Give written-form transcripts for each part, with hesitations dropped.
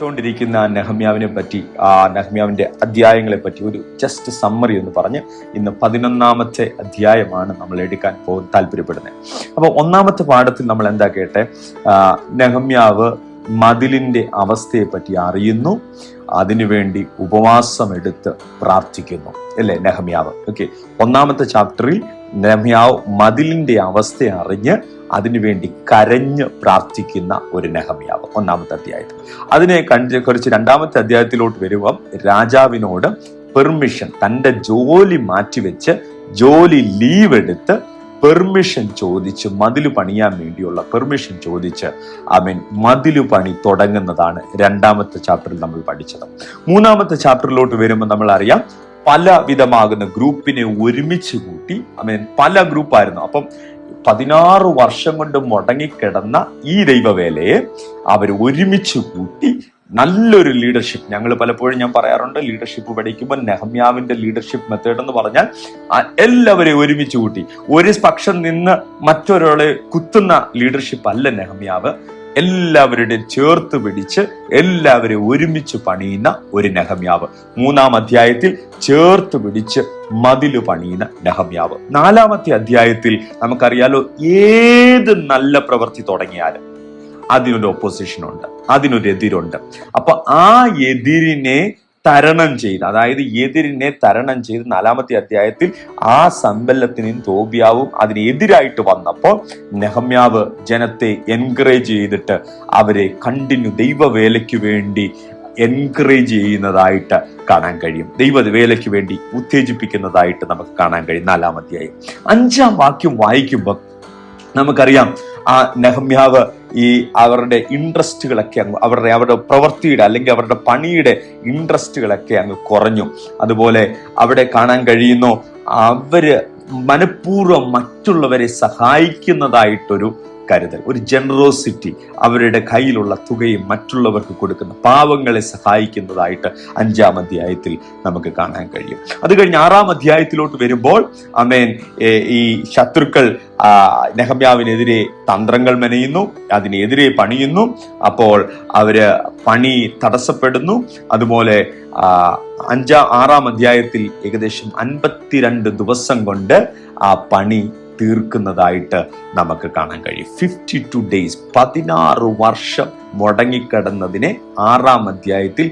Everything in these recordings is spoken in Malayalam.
പഠിച്ചുകൊണ്ടിരിക്കുന്ന നെഹമ്യാവിനെ പറ്റി, നെഹമ്യാവിന്റെ അധ്യായങ്ങളെ പറ്റി ഒരു ജസ്റ്റ് സമ്മറി എന്ന് പറഞ്ഞ് ഇന്ന് 11ാമത്തെ അധ്യായമാണ് നമ്മൾ എടുക്കാൻ താല്പര്യപ്പെടുന്നത്. അപ്പൊ 1ാമത്തെ പാഠത്തിൽ നമ്മൾ എന്താ കേട്ടെ, നെഹമ്യാവ് മതിലിന്റെ അവസ്ഥയെ പറ്റി അറിയുന്നു, അതിനുവേണ്ടി ഉപവാസം എടുത്ത് പ്രാർത്ഥിക്കുന്നു അല്ലേ നെഹമ്യാവ്. ഓക്കെ, 1ാമത്തെ ചാപ്റ്ററിൽ നെഹമ്യാവ് മതിലിന്റെ അവസ്ഥ അറിഞ്ഞ് അതിനുവേണ്ടി കരഞ്ഞ് പ്രാർത്ഥിക്കുന്ന ഒരു നെഹമ്യാവ് 1ാമത്തെ അധ്യായത്തിൽ. അതിനെ കുറിച്ച് 2ാമത്തെ അധ്യായത്തിലോട്ട് വരുമ്പം രാജാവിനോട് പെർമിഷൻ, തൻ്റെ ജോലി മാറ്റിവെച്ച് ജോലി ലീവ് എടുത്ത് പെർമിഷൻ ചോദിച്ച് മതില് പണിയാൻ വേണ്ടിയുള്ള പെർമിഷൻ ചോദിച്ച് മതില് പണി തുടങ്ങുന്നതാണ് 2ാമത്തെ ചാപ്റ്ററിൽ നമ്മൾ പഠിച്ചത്. 3ാമത്തെ ചാപ്റ്ററിലോട്ട് വരുമ്പോൾ നമ്മൾ അറിയാം, പല വിധമാകുന്ന ഗ്രൂപ്പിനെ ഒരുമിച്ച് കൂട്ടി. പല ഗ്രൂപ്പായിരുന്നു. അപ്പം 16 വർഷം കൊണ്ട് മുടങ്ങിക്കിടന്ന ഈ ദൈവവേലയെ അവർ ഒരുമിച്ച് കൂട്ടി നല്ലൊരു ലീഡർഷിപ്പ്. പലപ്പോഴും ഞാൻ പറയാറുണ്ട്, ലീഡർഷിപ്പ് പഠിക്കുമ്പോൾ നെഹമ്യാവിന്റെ ലീഡർഷിപ്പ് മെത്തേഡ് എന്ന് പറഞ്ഞാൽ എല്ലാവരെയും ഒരുമിച്ച് കൂട്ടി. ഒരു പക്ഷം നിന്ന് മറ്റൊരാളെ കുത്തുന്ന ലീഡർഷിപ്പ് അല്ല നെഹമ്യാവ്. എല്ലാവരുടെയും ചേർത്ത് പിടിച്ച് എല്ലാവരെയും ഒരുമിച്ച് പണിയുന്ന ഒരു നെഹമ്യാവ്. 3ാം അധ്യായത്തിൽ ചേർത്ത് പിടിച്ച് മതില് പണിയുന്ന നെഹമ്യാവ്. 4ാമത്തെ അധ്യായത്തിൽ നമുക്കറിയാലോ, ഏത് നല്ല പ്രവൃത്തി തുടങ്ങിയാലും അതിനൊരു ഒപ്പോസിഷൻ ഉണ്ട്, അതിനൊരു എതിരുണ്ട്. അപ്പൊ ആ എതിരിനെ തരണം ചെയ്ത്, എതിരിനെ തരണം ചെയ്ത് 4ാമത്തെ അധ്യായത്തിൽ ആ സമ്പല്ലത്തിനും തോബിയാവും അതിനെതിരായിട്ട് വന്നപ്പോൾ നെഹമ്യാവ് ജനത്തെ എൻകറേജ് ചെയ്തിട്ട് അവരെ കണ്ടിന്യൂ ദൈവവേലയ്ക്ക് വേണ്ടി എൻകറേജ് ചെയ്യുന്നതായിട്ട് കാണാൻ കഴിയും. ദൈവവേലയ്ക്ക് വേണ്ടി ഉത്തേജിപ്പിക്കുന്നതായിട്ട് നമുക്ക് കാണാൻ കഴിയും 4ാം അധ്യായം. 5ാം വാക്യം വായിക്കുമ്പോൾ നമുക്കറിയാം, ആ നെഹമ്യാവ് അവരുടെ ഇൻട്രസ്റ്റുകളൊക്കെ അവരുടെ പ്രവൃത്തിയുടെ അല്ലെങ്കിൽ അവരുടെ പണിയുടെ ഇൻട്രസ്റ്റുകളൊക്കെ അങ്ങ് കുറഞ്ഞു. അതുപോലെ അവിടെ കാണാൻ കഴിയുന്നു, അവര് മനഃപൂർവ്വം മറ്റുള്ളവരെ സഹായിക്കുന്നതായിട്ടൊരു കരുതൽ, ഒരു ജനറോസിറ്റി, അവരുടെ കയ്യിലുള്ള തുകയും മറ്റുള്ളവർക്ക് കൊടുക്കുന്ന, പാവങ്ങളെ സഹായിക്കുന്നതായിട്ട് 5ാം അധ്യായത്തിൽ നമുക്ക് കാണാൻ കഴിയും. അത് കഴിഞ്ഞ് 6ാം അധ്യായത്തിലോട്ട് വരുമ്പോൾ ഈ ശത്രുക്കൾ നെഹമ്യാവിനെതിരെ തന്ത്രങ്ങൾ മെനയുന്നു, അതിനെതിരെ പണിയുന്നു. അപ്പോൾ അവര് പണി തടസ്സപ്പെടുന്നു. അതുപോലെ 6ാം അധ്യായത്തിൽ ഏകദേശം 52 ദിവസം കൊണ്ട് ആ പണി തീർക്കുന്നതായിട്ട് നമുക്ക് കാണാൻ കഴിയും. 52 days, 16 വർഷം മുടങ്ങിക്കിടന്നതിനെ 6ാം അധ്യായത്തിൽ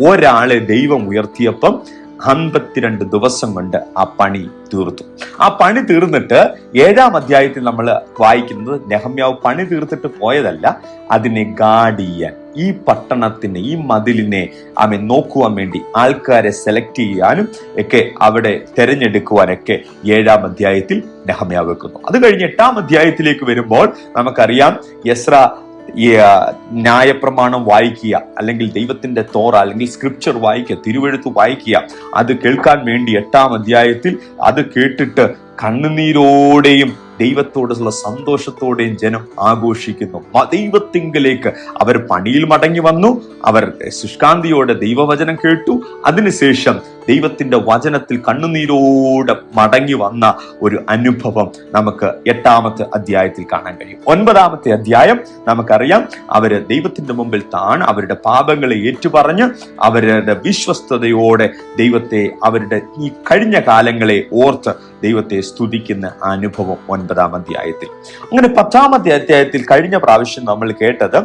ഒരാളെ ദൈവം ഉയർത്തിയപ്പം 52 ദിവസം കൊണ്ട് ആ പണി തീർത്തു. ആ പണി തീർന്നിട്ട് 7ാം അധ്യായത്തിൽ നമ്മൾ വായിക്കുന്നത്, നെഹമ്യാവ് പണി തീർത്തിട്ട് പോയതല്ല, അതിനെ ഗാർഡ് ചെയ്യാൻ, ഈ പട്ടണത്തിന്, ഈ മതിലിനെ നോക്കുവാൻ വേണ്ടി ആൾക്കാരെ സെലക്ട് ചെയ്യാനും ഒക്കെ അവിടെ തെരഞ്ഞെടുക്കുവാനൊക്കെ 7ാം അധ്യായത്തിൽ നെഹമ്യാവ് വെക്കുന്നു. അത് കഴിഞ്ഞ് 8ാം അധ്യായത്തിലേക്ക് വരുമ്പോൾ നമുക്കറിയാം, എസ്രാ ഈ ന്യായപ്രമാണം വായിക്കുക, അല്ലെങ്കിൽ ദൈവത്തിന്റെ തോറ അല്ലെങ്കിൽ സ്ക്രിപ്ചർ വായിക്കുക, തിരുവെഴുത്ത് വായിക്കുക. അത് കേൾക്കാൻ വേണ്ടി 8ാം അധ്യായത്തിൽ അത് കേട്ടിട്ട് കണ്ണുനീരോടെയും ദൈവത്തോടുള്ള സന്തോഷത്തോടെയും ജനം ആഘോഷിക്കുന്നു. ദൈവത്തിങ്കലേക്ക് അവർ പണിയിൽ മടങ്ങി വന്നു, അവർ ശുഷ്കാന്തിയോടെ ദൈവവചനം കേട്ടു. അതിനുശേഷം ദൈവത്തിന്റെ വചനത്തിൽ കണ്ണുനീരോടെ മടങ്ങി വന്ന ഒരു അനുഭവം നമുക്ക് 8ാമത്തെ അധ്യായത്തിൽ കാണാൻ കഴിയും. 9ാമത്തെ അധ്യായം നമുക്കറിയാം, അവര് ദൈവത്തിന്റെ മുമ്പിൽ അവരുടെ പാപങ്ങളെ ഏറ്റുപറഞ്ഞ് അവരുടെ വിശ്വസ്തയോടെ ദൈവത്തെ, അവരുടെ ഈ കഴിഞ്ഞ കാലങ്ങളെ ഓർത്ത് ദൈവത്തെ സ്തുതിക്കുന്ന അനുഭവം 9ാം അധ്യായത്തിൽ. അങ്ങനെ 10ാമത്തെ അധ്യായത്തിൽ കഴിഞ്ഞ പ്രാവശ്യം നമ്മൾ കേട്ടത്,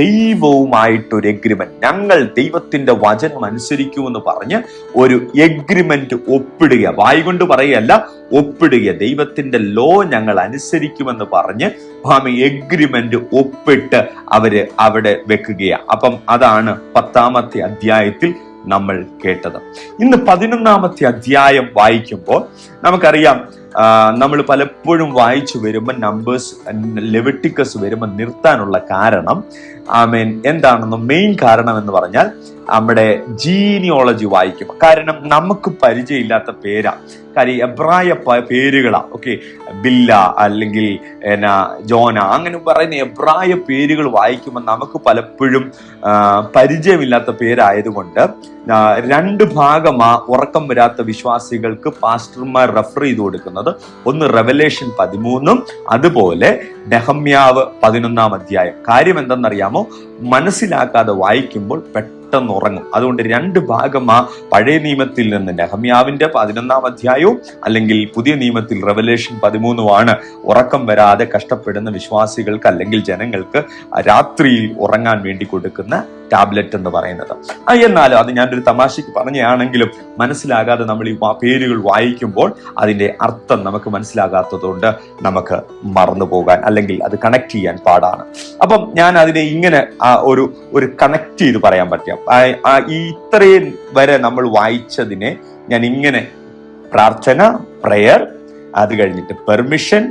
ദൈവവുമായിട്ടൊരു എഗ്രിമെന്റ്, ഞങ്ങൾ ദൈവത്തിന്റെ വചനം അനുസരിക്കുമെന്ന് പറഞ്ഞ് ഒരു എഗ്രിമെന്റ് ഒപ്പിടുക, വായികൊണ്ട് പറയുകയല്ല, ഒപ്പിടുക. ദൈവത്തിന്റെ ലോ ഞങ്ങൾ അനുസരിക്കുമെന്ന് പറഞ്ഞ് എഗ്രിമെന്റ് ഒപ്പിട്ട് അവര് അവിടെ വെക്കുകയാണ്. അപ്പം അതാണ് 10ാമത്തെ അധ്യായത്തിൽ നമ്മൾ കേട്ടത്. ഇന്ന് 11ാമത്തെ അധ്യായം വായിക്കുമ്പോൾ നമുക്കറിയാം, നമ്മൾ പലപ്പോഴും വായിച്ചു വരുമ്പോൾ നമ്പേഴ്സ്, ലെവിറ്റിക്കസ് വരുമ്പോൾ നിർത്താനുള്ള കാരണം എന്താണെന്ന്, മെയിൻ കാരണം എന്ന് പറഞ്ഞാൽ നമ്മുടെ ജീനിയോളജി വായിക്കും. കാരണം നമുക്ക് പരിചയമില്ലാത്ത പേരാ, കാര്യം എബ്രായ പേരുകളാ. ഓക്കെ, ബില്ല അല്ലെങ്കിൽ ജോന അങ്ങനെ പറയുന്ന എബ്രായ പേരുകൾ വായിക്കുമ്പോൾ നമുക്ക് പലപ്പോഴും പരിചയമില്ലാത്ത പേരായതുകൊണ്ട് 2 ഭാഗമാ ഉറക്കം വരാത്ത വിശ്വാസികൾക്ക് പാസ്റ്റർമാർ റെഫർ ചെയ്ത് കൊടുക്കുന്നത്. ഒന്ന് റെവലേഷൻ 13 അതുപോലെ നെഹമ്യാവ് 11-ാം അധ്യായം. കാര്യം എന്തെന്നറിയാമോ? മനസ്സിലാക്കാതെ വായിക്കുമ്പോൾ പെട്ടെന്ന് ഉറങ്ങും. അതുകൊണ്ട് 2 ഭാഗമാ പഴയ നിയമത്തിൽ നിന്ന് നെഹമ്യാവിന്റെ 11-ാം അധ്യായവും അല്ലെങ്കിൽ പുതിയ നിയമത്തിൽ റെവലേഷൻ 13-മാണ് ഉറക്കം വരാതെ കഷ്ടപ്പെടുന്ന വിശ്വാസികൾക്ക് അല്ലെങ്കിൽ ജനങ്ങൾക്ക് രാത്രിയിൽ ഉറങ്ങാൻ വേണ്ടി കൊടുക്കുന്ന ടാബ്ലറ്റ് എന്ന് പറയുന്നത്. എന്നാലും അത് ഞാനൊരു തമാശയ്ക്ക് പറഞ്ഞാണെങ്കിലും മനസ്സിലാകാതെ നമ്മൾ ഈ പേരുകൾ വായിക്കുമ്പോൾ അതിന്റെ അർത്ഥം നമുക്ക് മനസ്സിലാകാത്തതുകൊണ്ട് നമുക്ക് മറന്നു പോകാൻ അല്ലെങ്കിൽ അത് കണക്ട് ചെയ്യാൻ പാടാണ്. അപ്പം ഞാൻ അതിനെ ഇങ്ങനെ ഒരു കണക്ട് ചെയ്ത് പറയാൻ പറ്റിയ ഈ ഇത്രയും വരെ നമ്മൾ വായിച്ചതിനെ ഞാൻ ഇങ്ങനെ പ്രാർത്ഥന, പ്രയർ, അത് കഴിഞ്ഞിട്ട് പെർമിഷൻ,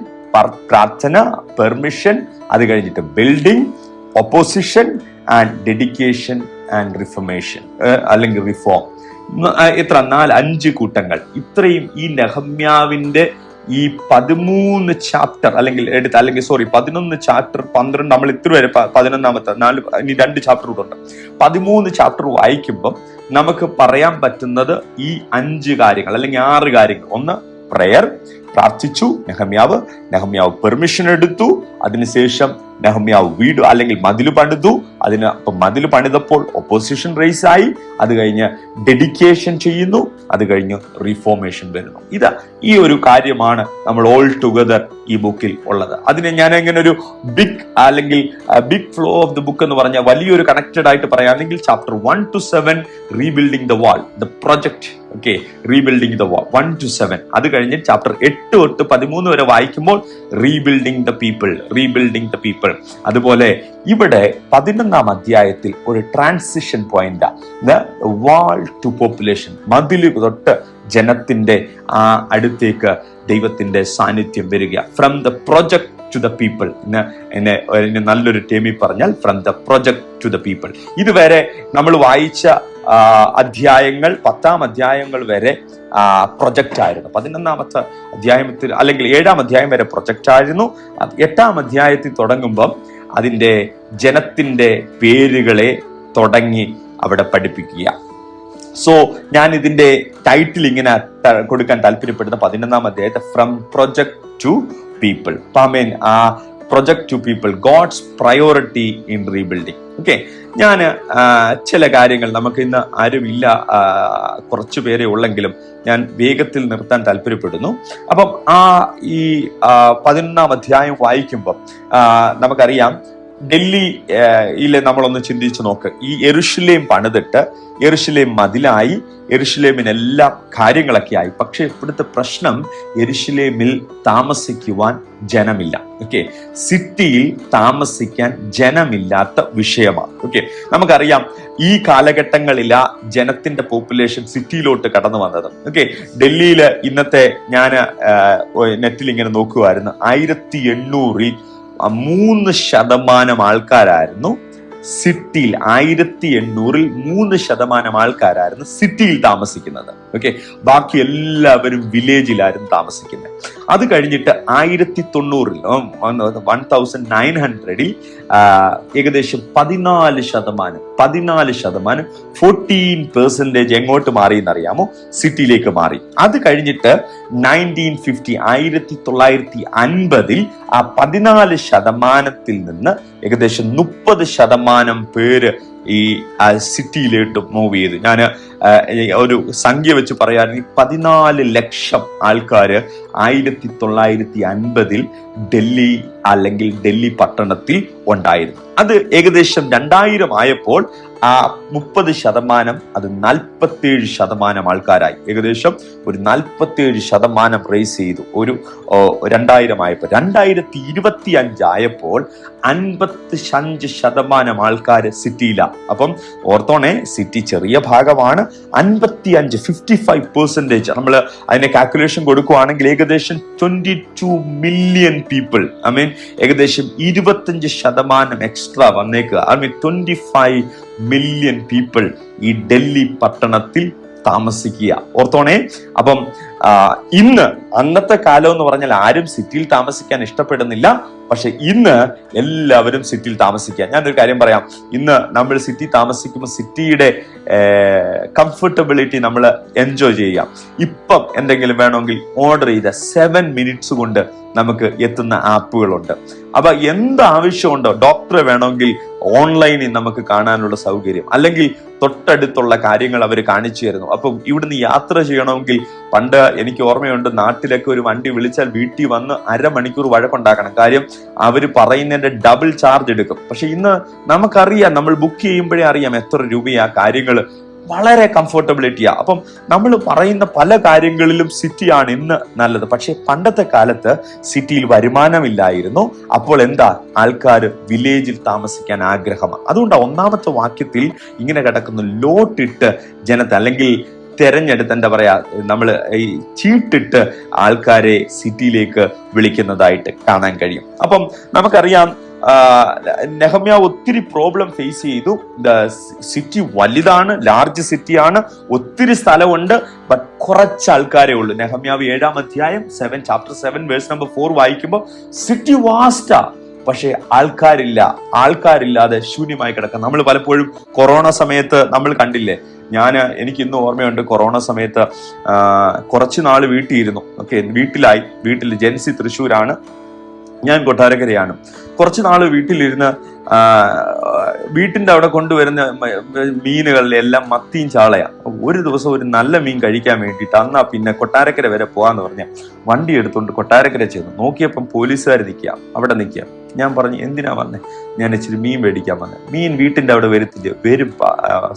പ്രാർത്ഥന, പെർമിഷൻ, അത് കഴിഞ്ഞിട്ട് building, opposition and dedication and reformation അല്ലെങ്കിൽ റിഫോം. എത്ര 5 കൂട്ടങ്ങൾ. ഇത്രയും ഈ നെഹമ്യാവിന്റെ ഈ 13 ചാപ്റ്റർ അല്ലെങ്കിൽ 11 ചാപ്റ്റർ 12 നമ്മൾ ഇത്ര വരെ 11-ാമത്തെ 2 ചാപ്റ്റർ കൂടെ ഉണ്ട്. 13 ചാപ്റ്റർ വായിക്കുമ്പോൾ നമുക്ക് പറയാൻ പറ്റുന്നത് ഈ 5 കാര്യങ്ങൾ അല്ലെങ്കിൽ 6 കാര്യങ്ങൾ. ഒന്ന്, പ്രയർ, പ്രാർത്ഥിച്ചു നെഹമ്യാവ് പെർമിഷൻ എടുത്തു. അതിനുശേഷം നെഹമ്യാവ് വീട് അല്ലെങ്കിൽ മതില് പണിതു. മതില് പണിതപ്പോൾ ഒപ്പോസിഷൻ റേസ് ആയി. അത് കഴിഞ്ഞ് ഡെഡിക്കേഷൻ ചെയ്യുന്നു. അത് കഴിഞ്ഞ് റിഫോർമേഷൻ വരുന്നു. ഈ ഒരു കാര്യമാണ് നമ്മൾ ഓൾ ടുഗദർ ഈ ബുക്കിൽ ഉള്ളത്. അതിനെ ഞാൻ ഇങ്ങനെ ഒരു big flow of the book എന്ന് പറഞ്ഞാൽ വലിയൊരു കണക്റ്റഡ് ആയിട്ട് പറയാമെങ്കിൽ chapter 1 to 7 rebuilding the wall, the project. Okay, rebuilding the wall 1 to 7. അത് കഴിഞ്ഞ് ചാപ്റ്റർ 8 തൊട്ട് 13 വരെ വായിക്കുമ്പോൾ റീബിൽഡിംഗ് ദ പീപ്പിൾ. അതുപോലെ ഇവിടെ 11-ാം അധ്യായത്തിൽ ഒരു transition point, wall to population, മതില് തൊട്ട് ജനത്തിന്റെ അടുത്തേക്ക് ദൈവത്തിന്റെ സാന്നിധ്യം വരിക. From the project to the people. എന്നെ നല്ലൊരു ടേമിൽ പറഞ്ഞാൽ from the project to the people. ഇതുവരെ നമ്മൾ വായിച്ച അധ്യായങ്ങൾ 10-ാം അധ്യായങ്ങൾ വരെ പ്രൊജക്റ്റ് ആയിരുന്നു. 11-ാമത്തെ അധ്യായത്തിൽ അല്ലെങ്കിൽ 7-ാം അധ്യായം വരെ പ്രൊജക്റ്റ് ആയിരുന്നു. 8-ാം അധ്യായത്തിൽ തുടങ്ങുമ്പം അതിന്റെ ജനത്തിന്റെ പേരുകളെ തുടങ്ങി അവിടെ പഠിപ്പിക്കുക. സോ ഞാൻ ഇതിന്റെ ടൈറ്റിൽ ഇങ്ങനെ കൊടുക്കാൻ താല്പര്യപ്പെടുന്ന 11-ാം അധ്യായത്തെ from project to people. Project to people, God's priority in rebuilding. Okay, ഞാൻ ചില കാര്യങ്ങൾ, നമുക്ക് ഇന്ന് ആരുമില്ല, കുറച്ചു പേരെ ഉള്ളെങ്കിലും ഞാൻ വേഗത്തിൽ നിർത്താൻ താല്പര്യപ്പെടുന്നു. അപ്പം ഈ 11-ാം അധ്യായം വായിക്കുമ്പം നമുക്കറിയാം ഡൽഹിയിലെ നമ്മളൊന്ന് ചിന്തിച്ചു നോക്ക്. ഈ യെരുശലേം പണിതിട്ട് യെരുശലേം മതിലായി, യെരുശലേമിനെല്ലാം കാര്യങ്ങളൊക്കെ ആയി. പക്ഷെ ഇവിടുത്തെ പ്രശ്നം യെരുശലേമിൽ താമസിക്കുവാൻ ജനമില്ല. ഓക്കെ, സിറ്റിയിൽ താമസിക്കാൻ ജനമില്ലാത്ത വിഷയമാണ്. ഓക്കെ, നമുക്കറിയാം ഈ കാലഘട്ടങ്ങളിലാ ജനത്തിന്റെ പോപ്പുലേഷൻ സിറ്റിയിലോട്ട് കടന്നു വന്നത്. ഓക്കെ, ഡൽഹിയില് ഇന്നത്തെ ഞാൻ നെറ്റിൽ ഇങ്ങനെ നോക്കുമായിരുന്നു, 1800-ൽ 3% ആൾക്കാരായിരുന്നു സിറ്റിയിൽ. 1800-ൽ 3% ആൾക്കാരായിരുന്നു സിറ്റിയിൽ താമസിക്കുന്നത്. ഓക്കെ, ബാക്കി എല്ലാവരും വില്ലേജിലായിരുന്നു താമസിക്കുന്നത്. അത് കഴിഞ്ഞിട്ട് 1900-ൽ 1900-ൽ ഏകദേശം 14% 14% എങ്ങോട്ട് മാറി എന്നറിയാമോ? സിറ്റിയിലേക്ക് മാറി. അത് കഴിഞ്ഞിട്ട് 1950 ആ 14% നിന്ന് ഏകദേശം 30% പേര് ഈ സിറ്റിയിലോട്ട് മൂവ് ചെയ്തു. ഞാൻ ഒരു സംഖ്യ വെച്ച് പറയുകയാണെങ്കിൽ 14 ലക്ഷം ആൾക്കാര് 1950-ൽ ഡൽഹി അല്ലെങ്കിൽ ഡൽഹി പട്ടണത്തിൽ ഉണ്ടായിരുന്നു. അത് ഏകദേശം 2000 ആയപ്പോൾ ആ 30% അത് 47% ആൾക്കാരായി. ഏകദേശം ഒരു 47% റേസ് ചെയ്തു. ഒരു 2000 ആയപ്പോൾ 2025 ആയപ്പോൾ 55% ആൾക്കാർ സിറ്റിയിലാണ്. അപ്പം ഓർത്തോണേ, സിറ്റി ചെറിയ ഭാഗമാണ്. 55% നമ്മൾ അതിനെ കാൽക്കുലേഷൻ കൊടുക്കുകയാണെങ്കിൽ ഏകദേശം 22 മില്യൺ പീപ്പിൾ. ഏകദേശം 25% എക്സ്ട്രാ വന്നേക്കുക. 25 മില്യൺ പീപ്പിൾ ഈ ഡൽഹി പട്ടണത്തിൽ താമസിക്കുക. ഓർത്തോണേ. അപ്പം ഇന്ന്, അന്നത്തെ കാലം എന്ന് പറഞ്ഞാൽ ആരും സിറ്റിയിൽ താമസിക്കാൻ ഇഷ്ടപ്പെടുന്നില്ല. പക്ഷെ ഇന്ന് എല്ലാവരും സിറ്റിയിൽ താമസിക്കുക. ഞാനൊരു കാര്യം പറയാം. ഇന്ന് നമ്മൾ സിറ്റി താമസിക്കുമ്പോൾ സിറ്റിയുടെ കംഫർട്ടബിലിറ്റി നമ്മൾ എൻജോയ് ചെയ്യാം. ഇപ്പം എന്തെങ്കിലും വേണമെങ്കിൽ ഓർഡർ ചെയ്ത 7 minutes കൊണ്ട് നമുക്ക് എത്തുന്ന ആപ്പുകളുണ്ട്. അപ്പൊ എന്ത് ആവശ്യമുണ്ടോ, ഡോക്ടറെ വേണമെങ്കിൽ ഓൺലൈനിൽ നമുക്ക് കാണാനുള്ള സൗകര്യം, അല്ലെങ്കിൽ തൊട്ടടുത്തുള്ള കാര്യങ്ങൾ അവർ കാണിച്ചു തരുന്നു. അപ്പൊ ഇവിടുന്ന് യാത്ര ചെയ്യണമെങ്കിൽ പണ്ട് എനിക്ക് ഓർമ്മയുണ്ട്, നാട്ടിലൊക്കെ ഒരു വണ്ടി വിളിച്ചാൽ വീട്ടിൽ വന്ന് അരമണിക്കൂർ വഴക്കുണ്ടാക്കണം. കാര്യം അവർ പറയുന്നതിന്റെ ഡബിൾ ചാർജ് എടുക്കും. പക്ഷെ ഇന്ന് നമുക്കറിയാം, നമ്മൾ ബുക്ക് ചെയ്യുമ്പോഴേ അറിയാം എത്ര രൂപയാ കാര്യങ്ങൾ. വളരെ കംഫർട്ടബിലിറ്റിയാ. അപ്പം നമ്മൾ പറയുന്ന പല കാര്യങ്ങളിലും സിറ്റിയാണ് ഇന്ന് നല്ലത്. പക്ഷെ പണ്ടത്തെ കാലത്ത് സിറ്റിയിൽ വരുമാനമില്ലായിരുന്നു. അപ്പോൾ എന്താ, ആൾക്കാർ വില്ലേജിൽ താമസിക്കാൻ ആഗ്രഹമാണ്. അതുകൊണ്ടാണ് 1ാമത്തെ വാക്യത്തിൽ ഇങ്ങനെ കിടക്കുന്ന, ലോട്ടിട്ട് ജനത്തെ, അല്ലെങ്കിൽ തെരഞ്ഞെടുത്ത്, എന്താ പറയാ, നമ്മൾ ഈ ചീട്ടിട്ട് ആൾക്കാരെ സിറ്റിയിലേക്ക് വിളിക്കുന്നതായിട്ട് കാണാൻ കഴിയും. അപ്പം നമുക്കറിയാം, നെഹമ്യാവ് ഒത്തിരി പ്രോബ്ലം ഫേസ് ചെയ്തു. സിറ്റി വലുതാണ്, ലാർജ് സിറ്റിയാണ്, ഒത്തിരി സ്ഥലമുണ്ട്, ബട്ട് കുറച്ച് ആൾക്കാരേ ഉള്ളൂ. നെഹമ്യാവ് 7-ാം അധ്യായം ചാപ്റ്റർ 7 വേഴ്സ് നമ്പർ 4 വായിക്കുമ്പോൾ സിറ്റി വാസ്റ്റാ, പക്ഷെ ആൾക്കാരില്ലാതെ ശൂന്യമായി കിടക്കാം. നമ്മൾ പലപ്പോഴും കൊറോണ സമയത്ത് നമ്മൾ കണ്ടില്ലേ, എനിക്ക് ഇന്നും ഓർമ്മയുണ്ട്, കൊറോണ സമയത്ത് കുറച്ച് നാള് വീട്ടിലിരുന്നു. വീട്ടിൽ ജെൻസി തൃശ്ശൂരാണ്, ഞാൻ കൊട്ടാരക്കരയാണ്. കുറച്ച് നാള് വീട്ടിലിരുന്ന് വീട്ടിന്റെ അവിടെ കൊണ്ടുവരുന്ന മീനുകളിലെല്ലാം മത്തിയും ചാളയാ. ഒരു ദിവസം ഒരു നല്ല മീൻ കഴിക്കാൻ വേണ്ടിയിട്ട് പിന്നെ കൊട്ടാരക്കര വരെ പോവാന്ന് പറഞ്ഞ വണ്ടി എടുത്തുകൊണ്ട് കൊട്ടാരക്കര ചെന്നു. നോക്കിയപ്പം പോലീസുകാർ അവിടെ നിൽക്കുക. ഞാൻ പറഞ്ഞു, എന്തിനാ വന്നേ? ഞാൻ ഇച്ചിരി മീൻ മേടിക്കാൻ വന്നേ. മീൻ വീട്ടിന്റെ അവിടെ വരും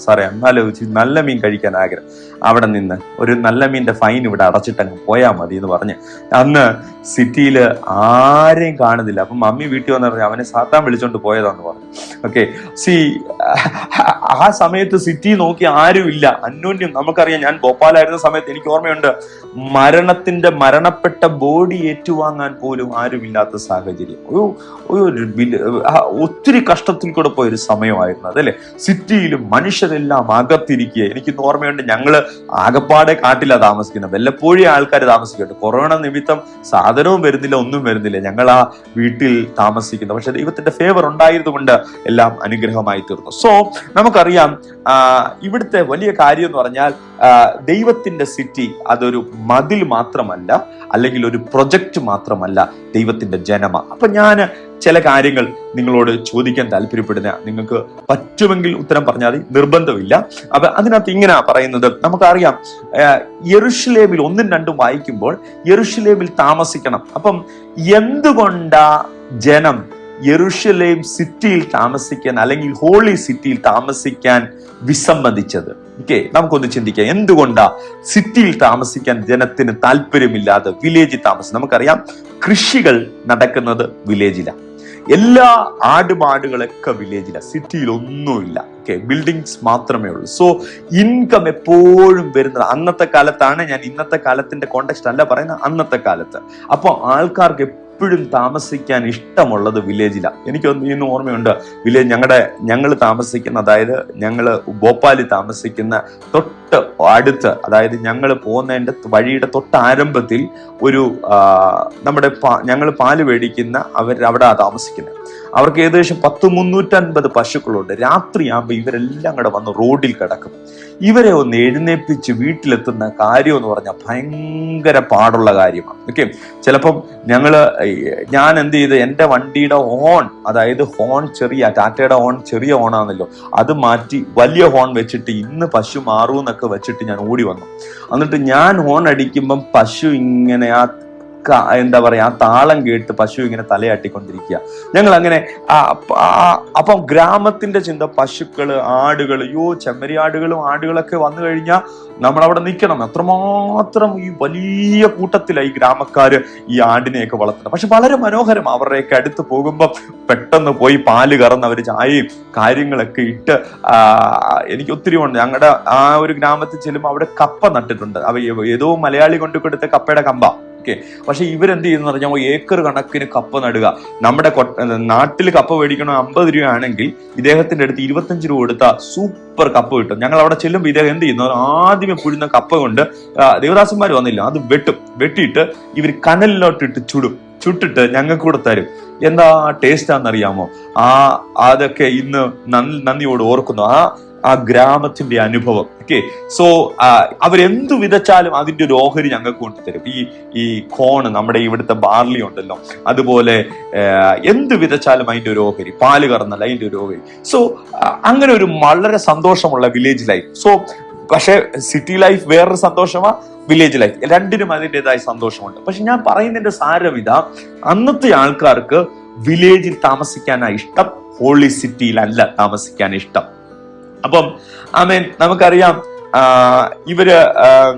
സാറേ, എന്നാലും ഇച്ചിരി നല്ല മീൻ കഴിക്കാൻ ആഗ്രഹം. അവിടെ നിന്ന് ഒരു നല്ല മീനിന്റെ ഫൈൻ ഇവിടെ അടച്ചിട്ടങ്ങ് പോയാൽ മതി എന്ന് പറഞ്ഞ്, അന്ന് സിറ്റിയിൽ ആരെയും കാണുന്നില്ല. അപ്പം മമ്മി വീട്ടിൽ വന്ന് പറഞ്ഞു, അവനെ സാത്താൻ വിളിച്ചോണ്ട് പോയതാന്ന് പറഞ്ഞു. ഓക്കെ, ആ സമയത്ത് സിറ്റി നോക്കി ആരും ഇല്ല, അന്യോന്യം. നമുക്കറിയാം, ഞാൻ ഭോപ്പാലായിരുന്ന സമയത്ത് എനിക്ക് ഓർമ്മയുണ്ട്, മരണപ്പെട്ട ബോഡി ഏറ്റുവാങ്ങാൻ പോലും ആരുമില്ലാത്ത സാഹചര്യം. ഒത്തിരി കഷ്ടത്തിൽ കൂടെ പോയൊരു സമയമായിരുന്നു അതല്ലേ. സിറ്റിയിലും മനുഷ്യരെല്ലാം അകത്തിരിക്കുക. എനിക്കിന്ന് ഓർമ്മയുണ്ട്, ഞങ്ങള് ആകപ്പാടെ കാട്ടിലാണ് താമസിക്കുന്നത്. വല്ലപ്പോഴും ആൾക്കാർ താമസിക്കട്ടെ. കൊറോണ നിമിത്തം സാധനവും വരുന്നില്ല, ഒന്നും വരുന്നില്ല. ഞങ്ങൾ ആ വീട്ടിൽ താമസിക്കുന്നു. പക്ഷെ ദൈവത്തിന്റെ ഫേവർ ഉണ്ടായത് കൊണ്ട് എല്ലാം അനുഗ്രഹമായി തീർന്നു. സോ നമുക്കറിയാം, ഇവിടുത്തെ വലിയ കാര്യം എന്ന് പറഞ്ഞാൽ, ദൈവത്തിന്റെ സിറ്റി അതൊരു മതിൽ മാത്രമല്ല, അല്ലെങ്കിൽ ഒരു പ്രൊജക്റ്റ് മാത്രമല്ല, ദൈവത്തിന്റെ ജനമാണ്. അപ്പൊ ഞാൻ ചില കാര്യങ്ങൾ നിങ്ങളോട് ചോദിക്കാൻ താല്പര്യപ്പെടുന്ന, നിങ്ങൾക്ക് പറ്റുമെങ്കിൽ ഉത്തരം പറഞ്ഞാൽ മതി, നിർബന്ധമില്ല. അപ്പൊ അതിനകത്ത് ഇങ്ങനെ പറയുന്നത്, നമുക്കറിയാം, യെരുശലേമിൽ 1ഉം 2ഉം വായിക്കുമ്പോൾ യെരുശലേമിൽ താമസിക്കണം. അപ്പം എന്തുകൊണ്ടാ ജനം യെരുശലേം സിറ്റിയിൽ താമസിക്കാൻ, അല്ലെങ്കിൽ ഹോളി സിറ്റിയിൽ താമസിക്കാൻ വിസമ്മതിച്ചത്? ഓക്കെ, നമുക്കൊന്ന് ചിന്തിക്കാം. എന്തുകൊണ്ടാ സിറ്റിയിൽ താമസിക്കാൻ ജനത്തിന് താല്പര്യമില്ലാതെ വില്ലേജിൽ താമസം? നമുക്കറിയാം, കൃഷികൾ നടക്കുന്നത് വില്ലേജിലാണ്. എല്ലാ ആടുമാടുകളൊക്കെ വില്ലേജിലാണ്, സിറ്റിയിൽ ഒന്നുമില്ല. ഓക്കെ, ബിൽഡിങ്സ് മാത്രമേ ഉള്ളൂ. സോ ഇൻകം എപ്പോഴും വരുന്നത് അന്നത്തെ കാലത്താണ്. ഞാൻ ഇന്നത്തെ കാലത്തിന്റെ കോണ്ടെക്സ്റ്റ് അല്ല പറയുന്നത്, അന്നത്തെ കാലത്ത്. അപ്പോൾ ആൾക്കാർക്ക് എപ്പോഴും താമസിക്കാൻ ഇഷ്ടമുള്ളത് വില്ലേജിലാണ്. എനിക്കൊന്ന് ഓർമ്മയുണ്ട്, ഞങ്ങൾ താമസിക്കുന്ന, അതായത് ഞങ്ങൾ ഭോപ്പാലിൽ താമസിക്കുന്ന തൊട്ട് അടുത്ത്, അതായത് ഞങ്ങൾ പോകുന്നതിന്റെ വഴിയുടെ തൊട്ടാരംഭത്തിൽ ഒരു ഞങ്ങൾ പാല് മേടിക്കുന്ന അവിടെ താമസിക്കുന്നത്. അവർക്ക് ഏകദേശം 350 പശുക്കളുണ്ട്. രാത്രിയാകുമ്പോൾ ഇവരെല്ലാം കൂടെ വന്ന് റോഡിൽ കിടക്കും. ഇവരെ ഒന്ന് എഴുന്നേൽപ്പിച്ച് വീട്ടിലെത്തുന്ന കാര്യം എന്ന് പറഞ്ഞാൽ ഭയങ്കര പാടുള്ള കാര്യമാണ്. ഓക്കെ, ചിലപ്പം ഞാൻ എന്ത് ചെയ്ത്, എൻ്റെ വണ്ടിയുടെ ഹോൺ, അതായത് ഹോൺ ടാറ്റയുടെ ഹോൺ ചെറിയ ഹോണാണല്ലോ, അത് മാറ്റി വലിയ ഹോൺ വെച്ചിട്ട് ഇന്ന് പശു മാറൂന്നൊക്കെ വെച്ചിട്ട് ഞാൻ ഓടി വന്നു. എന്നിട്ട് ഞാൻ ഹോൺ അടിക്കുമ്പം പശു ഇങ്ങനെ എന്താ പറയാ, ആ താളം കേട്ട് പശു ഇങ്ങനെ തലയാട്ടിക്കൊണ്ടിരിക്കുക. ഞങ്ങൾ അങ്ങനെ അപ്പം ഗ്രാമത്തിന്റെ ചിന്ത, പശുക്കള്, ആടുകൾ, ചെമ്മരിയാടുകളും ആടുകളൊക്കെ വന്നു കഴിഞ്ഞാൽ നമ്മളവിടെ നിൽക്കണം. അത്രമാത്രം ഈ വലിയ കൂട്ടത്തിലാണ് ഈ ഗ്രാമക്കാര് ഈ ആടിനെയൊക്കെ വളർത്തുന്നത്. പക്ഷെ വളരെ മനോഹരം. അവരുടെയൊക്കെ അടുത്ത് പോകുമ്പോൾ പെട്ടെന്ന് പോയി പാല് കറന്ന് അവർ ചായയും കാര്യങ്ങളൊക്കെ ഇട്ട്, എനിക്ക് ഒത്തിരി ഉണ്ട്. ഞങ്ങളുടെ ആ ഒരു ഗ്രാമത്തിൽ ചെല്ലുമ്പോൾ അവിടെ കപ്പ നട്ടിട്ടുണ്ട്. ഏതോ മലയാളി കൊണ്ടു കൊടുത്ത കപ്പയുടെ കമ്പ. ഓക്കെ. പക്ഷെ ഇവരെന്ത് ചെയ്യുന്ന പറഞ്ഞാൽ ഏക്കർ കണക്കിന് കപ്പ നടുക. നമ്മുടെ നാട്ടിൽ കപ്പ മേടിക്കണം 50 രൂപയാണെങ്കിൽ ഇദ്ദേഹത്തിന്റെ അടുത്ത് 25 രൂപ കൊടുത്താൽ സൂപ്പർ കപ്പ കിട്ടും. ഞങ്ങൾ അവിടെ ചെല്ലുമ്പോൾ ഇദ്ദേഹം എന്ത് ചെയ്യുന്നു, ആദ്യമേ പുഴുന്ന കപ്പ കൊണ്ട് ദേവദാസന്മാർ വന്നില്ല, അത് വെട്ടിയിട്ട് ഇവർ കനലിലോട്ടിട്ട് ചുട്ടിട്ട് ഞങ്ങൾക്ക് കൂടെ തരും. എന്താ ടേസ്റ്റാന്നറിയാമോ? അതൊക്കെ ഇന്ന് നന്ദിയോട് ഓർക്കുന്നു ആ ഗ്രാമത്തിന്റെ അനുഭവം. ഓക്കെ. സോ അവരെന്തു വിതച്ചാലും അതിന്റെ ഒരു ഓഹരി ഞങ്ങൾക്ക് കൊണ്ടുതരും. ഈ കോണ്, നമ്മുടെ ഇവിടുത്തെ ബാർലി ഉണ്ടല്ലോ, അതുപോലെ എന്ത് വിതച്ചാലും അതിന്റെ ഒരു ഓഹരി, പാല് കറന്നല്ല അതിന്റെ ഒരു ഓഹരി. സോ അങ്ങനെ ഒരു വളരെ സന്തോഷമുള്ള വില്ലേജ് ലൈഫ്. സോ പക്ഷെ സിറ്റി ലൈഫ് വേറൊരു സന്തോഷമാ, വില്ലേജ് ലൈഫ്, രണ്ടിനും അതിൻ്റെതായ സന്തോഷമുണ്ട്. പക്ഷെ ഞാൻ പറയുന്നതിന്റെ സാരം ഇതാ, അന്നത്തെ ആൾക്കാർക്ക് വില്ലേജിൽ താമസിക്കാനാണ് ഇഷ്ടം, ഹോളി സിറ്റിയിലല്ല താമസിക്കാൻ ഇഷ്ടം. അപ്പം നമുക്കറിയാം,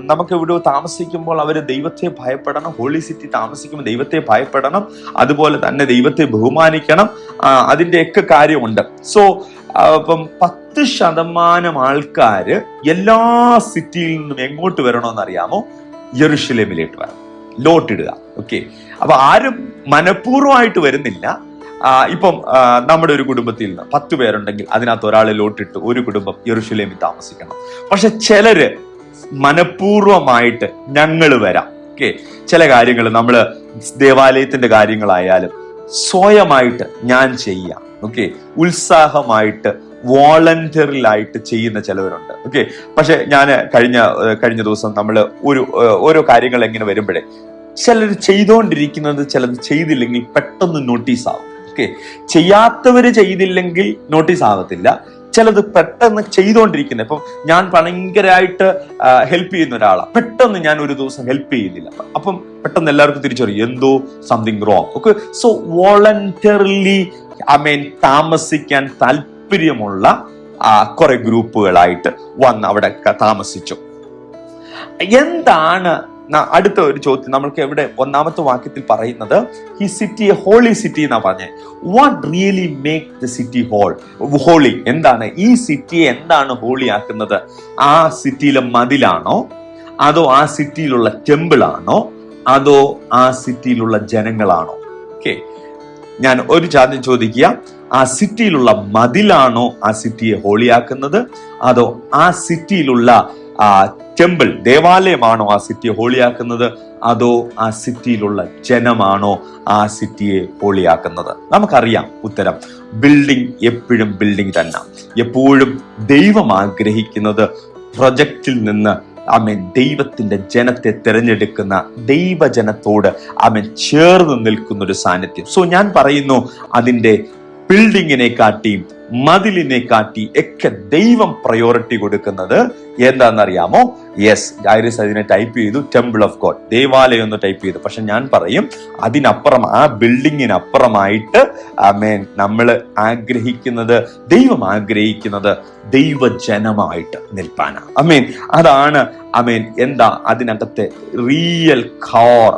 നമുക്ക് ഇവിടെ താമസിക്കുമ്പോൾ അവര് ദൈവത്തെ ഭയപ്പെടണം. ഹോളി സിറ്റി താമസിക്കുമ്പോൾ ദൈവത്തെ ഭയപ്പെടണം, അതുപോലെ തന്നെ ദൈവത്തെ ബഹുമാനിക്കണം. അതിന്റെയൊക്കെ കാര്യമുണ്ട്. സോ അപ്പം 10% ആൾക്കാര് എല്ലാ സിറ്റിയിൽ നിന്നും എങ്ങോട്ട് വരണമെന്നറിയാമോ? യെരുശലേമിലേക്ക് വരണം, ലോട്ടിടുക. ഓക്കെ. അപ്പൊ ആരും മനഃപൂർവ്വമായിട്ട് വരുന്നില്ല. ഇപ്പം നമ്മുടെ ഒരു കുടുംബത്തിൽ നിന്ന് 10 പേരുണ്ടെങ്കിൽ അതിനകത്ത് ഒരാളെ ലോട്ടിട്ട് ഒരു കുടുംബം യെരുശലേമിൽ താമസിക്കണം. പക്ഷെ ചിലര് മനഃപൂർവ്വമായിട്ട് ഞങ്ങൾ വരാം. ഓക്കെ. ചില കാര്യങ്ങൾ നമ്മള് ദേവാലയത്തിന്റെ കാര്യങ്ങളായാലും സ്വയമായിട്ട് ഞാൻ ചെയ്യാം. ഓക്കെ. ഉത്സാഹമായിട്ട് വോളണ്ടറിലായിട്ട് ചെയ്യുന്ന ചിലവരുണ്ട്. ഓക്കെ. പക്ഷെ ഞാൻ കഴിഞ്ഞ ദിവസം നമ്മൾ ഓരോ കാര്യങ്ങൾ എങ്ങനെ വരുമ്പോഴേ ചിലർ ചെയ്തുകൊണ്ടിരിക്കുന്നത് ചിലത് ചെയ്തില്ലെങ്കിൽ പെട്ടെന്ന് നോട്ടീസ് ആവും. ഓക്കെ. ചെയ്യാത്തവര് ചെയ്തില്ലെങ്കിൽ നോട്ടീസ് ആവത്തില്ല, ചിലത് പെട്ടെന്ന് ചെയ്തുകൊണ്ടിരിക്കുന്നത്. ഇപ്പം ഞാൻ ഭയങ്കരമായിട്ട് ഹെൽപ്പ് ചെയ്യുന്ന ഒരാളാണ്, പെട്ടെന്ന് ഞാൻ ഒരു ദിവസം ഹെൽപ്പ് ചെയ്യുന്നില്ല, അപ്പം പെട്ടെന്ന് എല്ലാവർക്കും തിരിച്ചറിയും എന്തോ something wrong. Okay. So voluntarily താമസിക്കാൻ താല്പര്യമുള്ള കുറെ ഗ്രൂപ്പുകളായിട്ട് വന്ന് അവിടെ താമസിച്ചു. എന്താണ് അടുത്ത ഒരു ചോദ്യം? നമ്മൾക്ക് എവിടെ 1ാമത്തെ വാക്യത്തിൽ പറയുന്നത് ഈ സിറ്റി ഹോളി സിറ്റി എന്നാ പറഞ്ഞേ. What really make the city holy? എന്താണ് ഈ സിറ്റിയെ എന്താണ് ഹോളി ആക്കുന്നത്? ആ സിറ്റിയിലെ മതിലാണോ, അതോ ആ സിറ്റിയിലുള്ള ടെമ്പിൾ ആണോ, അതോ ആ സിറ്റിയിലുള്ള ജനങ്ങളാണോ? ഓക്കെ. ഞാൻ ഒരു ചോദ്യം ചോദിക്കുക, ആ സിറ്റിയിലുള്ള മതിലാണോ ആ സിറ്റിയെ ഹോളിയാക്കുന്നത്, അതോ ആ സിറ്റിയിലുള്ള ടെമ്പിൾ ദേവാലയമാണോ ആ സിറ്റിയെ ഹോളിയാക്കുന്നത്, അതോ ആ സിറ്റിയിലുള്ള ജനമാണോ ആ സിറ്റിയെ ഹോളിയാക്കുന്നത്? നമുക്കറിയാം ഉത്തരം. ബിൽഡിംഗ് എപ്പോഴും ബിൽഡിംഗ് തന്നെ. എപ്പോഴും ദൈവം ആഗ്രഹിക്കുന്നത് പ്രൊജക്റ്റിൽ നിന്ന് ദൈവത്തിന്റെ ജനത്തെ തിരഞ്ഞെടുക്കുന്ന ദൈവജനത്തോട് ചേർന്ന് നിൽക്കുന്ന ഒരു സാന്നിധ്യം. സോ ഞാൻ പറയുന്നു, അതിന്റെ ബിൽഡിങ്ങിനെ കാട്ടിയും മതിലിനെ കാട്ടി ഒക്കെ ദൈവം പ്രയോറിറ്റി കൊടുക്കുന്നത് എന്താണെന്നറിയാമോ? യെസ്, ഐറിസ് അതിനെ ടൈപ്പ് ചെയ്തു, ടെമ്പിൾ ഓഫ് ഗോഡ്, ദേവാലയം എന്ന് ടൈപ്പ് ചെയ്തു. പക്ഷെ ഞാൻ പറയും, അതിനപ്പുറം, ആ ബിൽഡിങ്ങിനപ്പുറമായിട്ട് നമ്മൾ ആഗ്രഹിക്കുന്നത്, ദൈവം ആഗ്രഹിക്കുന്നത് ദൈവജനമായിട്ട് നിൽപ്പാനാണ്. അതാണ് എന്താ അതിനകത്തെ റിയൽ കോർ.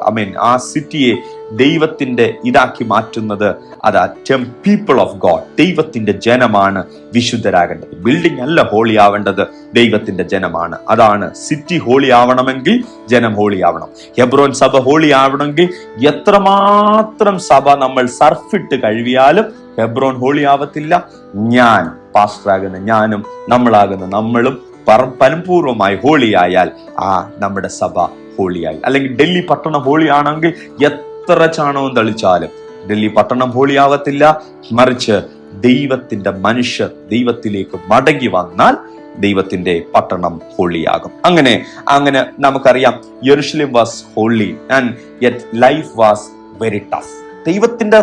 ആ സിറ്റിയെ ദൈവത്തിന്റെ ഇതാക്കി മാറ്റുന്നത് അതാ പീപ്പിൾ ഓഫ് ഗോഡ്. ദൈവത്തിന്റെ ജനമാണ് വിശുദ്ധരാകേണ്ടത്. ബിൽഡിംഗ് അല്ല ഹോളി ആവേണ്ടത്, ദൈവത്തിന്റെ ജനമാണ്. അതാണ് സിറ്റി ഹോളി ആവണമെങ്കിൽ ജനം ഹോളി ആവണം. ഹെബ്രോൻ സഭ ഹോളി ആവണമെങ്കിൽ എത്രമാത്രം സഭ നമ്മൾ സർഫിട്ട് കഴിവിയാലും ഹെബ്രോൻ ഹോളി ആവത്തില്ല. ഞാൻ പാസ്റ്ററാകുന്ന ഞാനും നമ്മളാകുന്ന നമ്മളും പരിപൂർവമായി ഹോളിയായാൽ നമ്മുടെ സഭ ഹോളിയായി. അല്ലെങ്കിൽ ഡൽഹി പട്ടണം ഹോളി ആണെങ്കിൽ എത്ര ചാണവും തളിച്ചാലും ഡൽഹി പട്ടണം ഹോളിയാവത്തില്ല. മറിച്ച് ദൈവത്തിന്റെ മനുഷ്യർ ദൈവത്തിലേക്ക് മടങ്ങി വന്നാൽ ദൈവത്തിന്റെ പട്ടണം ഹോളിയാകും. അങ്ങനെ നമുക്കറിയാം, Jerusalem was holy and yet life was very tough. ദൈവത്തിന്റെ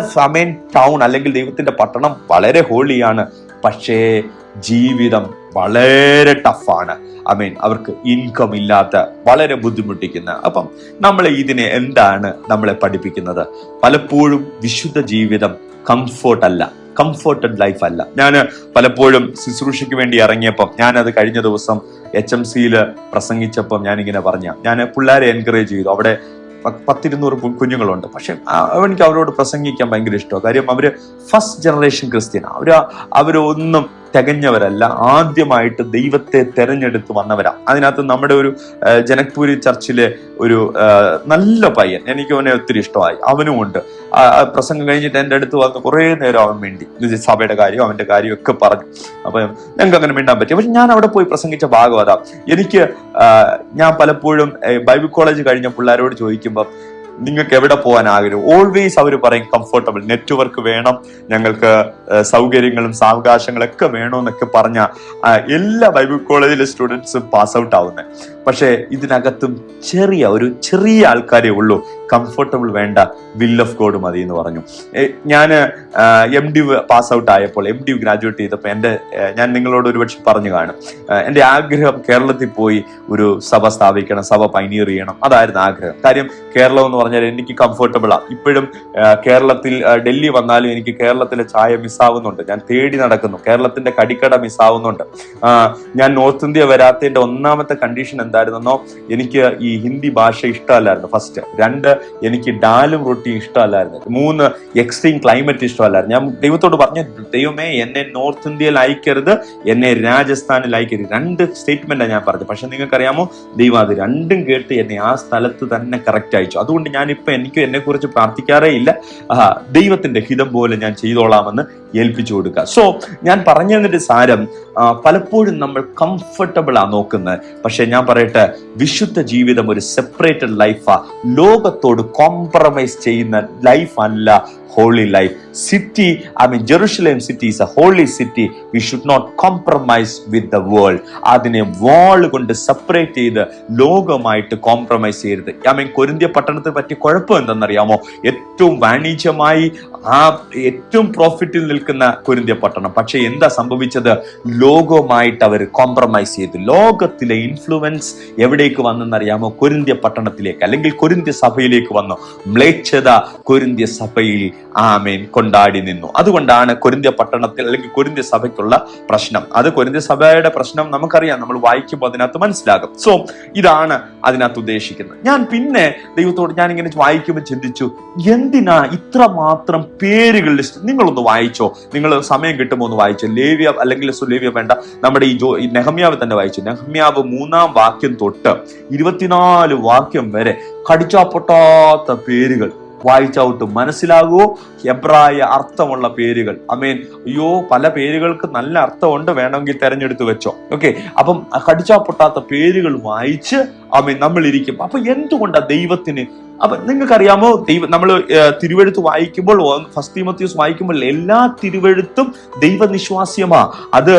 ടൗൺ അല്ലെങ്കിൽ ദൈവത്തിന്റെ പട്ടണം വളരെ ഹോളിയാണ്, പക്ഷേ ജീവിതം വളരെ ടഫാണ്. അവർക്ക് ഇൻകം ഇല്ലാത്ത, വളരെ ബുദ്ധിമുട്ടിക്കുന്ന. അപ്പം ഇതിനെ എന്താണ് നമ്മളെ പഠിപ്പിക്കുന്നത്? പലപ്പോഴും വിശുദ്ധ ജീവിതം കംഫർട്ടഡ് ലൈഫ് അല്ല. ഞാൻ പലപ്പോഴും ശുശ്രൂഷയ്ക്ക് വേണ്ടി ഇറങ്ങിയപ്പം, ഞാനത് കഴിഞ്ഞ ദിവസം HMCയിൽ പ്രസംഗിച്ചപ്പം ഞാനിങ്ങനെ ഞാൻ പിള്ളേരെ എൻകറേജ് ചെയ്തു. അവിടെ 100-200 കുഞ്ഞുങ്ങളുണ്ട്. പക്ഷെ എനിക്ക് അവരോട് പ്രസംഗിക്കാൻ ഭയങ്കര ഇഷ്ടമാണ്. കാര്യം അവര് ഫസ്റ്റ് ജനറേഷൻ ക്രിസ്ത്യനാണ്. അവരൊന്നും തികഞ്ഞവരല്ല, ആദ്യമായിട്ട് ദൈവത്തെ തെരഞ്ഞെടുത്ത് വന്നവരാ. അതിനകത്ത് നമ്മുടെ ഒരു ജനക്പൂരി ചർച്ചിലെ ഒരു നല്ല പയ്യൻ, എനിക്ക് അവനെ ഒത്തിരി ഇഷ്ടമായി. അവനും ഉണ്ട്. പ്രസംഗം കഴിഞ്ഞിട്ട് എൻ്റെ അടുത്ത് വന്ന് കുറേ നേരം അവൻ വേണ്ടി സഭയുടെ കാര്യം അവന്റെ കാര്യം ഒക്കെ പറഞ്ഞു. അപ്പൊ ഞങ്ങൾക്ക് അങ്ങനെ മിണ്ടാൻ പറ്റി. പക്ഷെ ഞാൻ അവിടെ പോയി പ്രസംഗിച്ച ഭാഗം അതാ. എനിക്ക് ഞാൻ പലപ്പോഴും ബൈബിൾ കോളേജ് കഴിഞ്ഞ പിള്ളേരോട് ചോദിക്കുമ്പോൾ നിങ്ങൾക്ക് എവിടെ പോകാൻ ആഗ്രഹം, ഓൾവേസ് അവർ പറയും കംഫർട്ടബിൾ, നെറ്റ്വർക്ക് വേണം, ഞങ്ങൾക്ക് സൗകര്യങ്ങളും സാവകാശങ്ങളൊക്കെ വേണമെന്നൊക്കെ പറഞ്ഞ എല്ലാ ബൈബിൾ കോളേജിലെ സ്റ്റുഡൻസും പാസ് ഔട്ട് ആവുന്നത്. പക്ഷെ ഇതിനകത്തും ചെറിയ ആൾക്കാരേ ഉള്ളൂ കംഫർട്ടബിൾ വേണ്ട, വിൽ ഓഫ് ഗോഡ് മതി എന്ന് പറഞ്ഞു. ഞാൻ MD പാസ് ഔട്ട് ആയപ്പോൾ, MD ഗ്രാജുവേറ്റ് ചെയ്തപ്പോൾ ഞാൻ നിങ്ങളോട് ഒരുപക്ഷെ പറഞ്ഞു കാണും, എൻ്റെ ആഗ്രഹം കേരളത്തിൽ പോയി ഒരു സഭ സ്ഥാപിക്കണം, സഭ പൈനിയർ ചെയ്യണം, അതായിരുന്നു ആഗ്രഹം. കാര്യം കേരളം എന്ന് പറഞ്ഞാൽ എനിക്ക് കംഫർട്ടബിളാണ്. ഇപ്പോഴും കേരളത്തിൽ ഡൽഹി വന്നാലും എനിക്ക് കേരളത്തിലെ ചായ മിസ്സാവുന്നുണ്ട്. ഞാൻ തേടി നടക്കുന്നു. കേരളത്തിന്റെ കടിക്കട മിസ്സാവുന്നുണ്ട്. ഞാൻ നോർത്ത് ഇന്ത്യ വരാത്തതിന്റെ ഒന്നാമത്തെ കണ്ടീഷൻ എന്തായിരുന്നോ, എനിക്ക് ഈ ഹിന്ദി ഭാഷ ഇഷ്ടമല്ലായിരുന്നു. ഫസ്റ്റ് 2, എനിക്ക് ഡാലും റൊട്ടിയും ഇഷ്ടമല്ലായിരുന്നു. 3, എക്സ്ട്രീം ക്ലൈമറ്റ് ഇഷ്ടമല്ലായിരുന്നു. ഞാൻ ദൈവത്തോട് പറഞ്ഞു, ദൈവമേ എന്നെ നോർത്ത് ഇന്ത്യയിൽ അയക്കരുത്, എന്നെ രാജസ്ഥാനിൽ അയക്കരുത്. 2 സ്റ്റേറ്റ്മെന്റാണ് ഞാൻ പറഞ്ഞത്. പക്ഷെ നിങ്ങൾക്കറിയാമോ, ദൈവം അത് 2ഉം കേട്ട് എന്നെ ആ സ്ഥലത്ത് തന്നെ കറക്റ്റ് അയച്ചു. അതുകൊണ്ട് ഞാനിപ്പോ എനിക്ക് എന്നെ കുറിച്ച് പ്രാർത്ഥിക്കാറേ ഇല്ല. ദൈവത്തിന്റെ ഹിതം പോലെ ഞാൻ ചെയ്തോളാമെന്ന് ഏൽപ്പിച്ചു കൊടുക്കുക. സോ ഞാൻ പറഞ്ഞതിന്റെ സാരം, പലപ്പോഴും നമ്മൾ കംഫർട്ടബിൾ ആ നോക്കുന്നത്. പക്ഷെ ഞാൻ പറയട്ടെ, വിശുദ്ധ ജീവിതം ഒരു സെപ്പറേറ്റഡ് ലൈഫാ. ലോകത്തോട് കോംപ്രമൈസ് ചെയ്യുന്ന ലൈഫ് അല്ല holy life. Jerusalem city is a holy city. We should not compromise with the world. അതിനെ വാൾ കൊണ്ട് സെപ്പറേറ്റ് ചെയ്ത് ലോകമായിട്ട് കോംപ്രമൈസ് ചെയ്യരുത്. കൊരിന്ത്യ പട്ടണത്തെ പറ്റി കുഴപ്പം എന്തെന്നറിയാമോ? ഏറ്റവും വാണിജ്യമായി ഏറ്റവും പ്രോഫിറ്റിൽ നിൽക്കുന്ന കൊരിന്ത്യ പട്ടണം. പക്ഷെ എന്താ സംഭവിച്ചത്? ലോകവുമായിട്ട് അവർ കോംപ്രമൈസ് ചെയ്തു. ലോകത്തിലെ ഇൻഫ്ലുവൻസ് എവിടേക്ക് വന്നെന്നറിയാമോ? കൊരിന്ത്യ പട്ടണത്തിലേക്ക്, അല്ലെങ്കിൽ കൊരിന്ത്യ സഭയിലേക്ക് വന്നു. മ്ലേച്ഛത കൊരിന്ത്യ സഭയിൽ കൊണ്ടാടി നിന്നു. അതുകൊണ്ടാണ് കൊരിന്ത്യ പട്ടണത്തിൽ അല്ലെങ്കിൽ കൊരിന്ത്യ സഭയ്ക്കുള്ള പ്രശ്നം. അത് കൊരിന്ത്യ സഭയുടെ പ്രശ്നം നമുക്കറിയാം, നമ്മൾ വായിക്കുമ്പോൾ അതിനകത്ത് മനസ്സിലാകും. സോ ഇതാണ് അതിനകത്ത് ഉദ്ദേശിക്കുന്നത്. ഞാൻ പിന്നെ ദൈവത്തോട് ഞാൻ ഇങ്ങനെ വായിക്കുമ്പോൾ ചിന്തിച്ചു, എന്തിനാ ഇത്ര മാത്രം പേരുകൾ ലിസ്റ്റ്? നിങ്ങളൊന്ന് വായിച്ചോ, നിങ്ങൾ സമയം കിട്ടുമ്പോൾ ഒന്ന് വായിച്ചോ. ലേവ്യ അല്ലെങ്കിൽ ലേവ്യ വേണ്ട, നമ്മുടെ ഈ നെഹമ്യാവ് തന്നെ വായിച്ചു. നെഹമ്യാവ് 3-ാം വാക്യം തൊട്ട് 24 വാക്യം വരെ കടിച്ചാ പൊട്ടാത്ത പേരുകൾ വായിച്ചൗട്ട്. മനസ്സിലാകുമോ? എബ്രായ അർത്ഥമുള്ള പേരുകൾ. അയ്യോ, പല പേരുകൾക്ക് നല്ല അർത്ഥമുണ്ട്, വേണമെങ്കിൽ തെരഞ്ഞെടുത്ത് വെച്ചോ. ഓക്കെ, അപ്പം കടിച്ചാ പൊട്ടാത്ത പേരുകൾ വായിച്ച് നമ്മൾ ഇരിക്കും. അപ്പൊ എന്തുകൊണ്ടാ ദൈവത്തിന്? അപ്പൊ നിങ്ങൾക്കറിയാമോ, നമ്മൾ തിരുവെഴുത്ത് വായിക്കുമ്പോൾ, 1 തീമോഥെയോസ് വായിക്കുമ്പോൾ എല്ലാ തിരുവെഴുത്തും ദൈവനിശ്വാസ്യമാ. അത്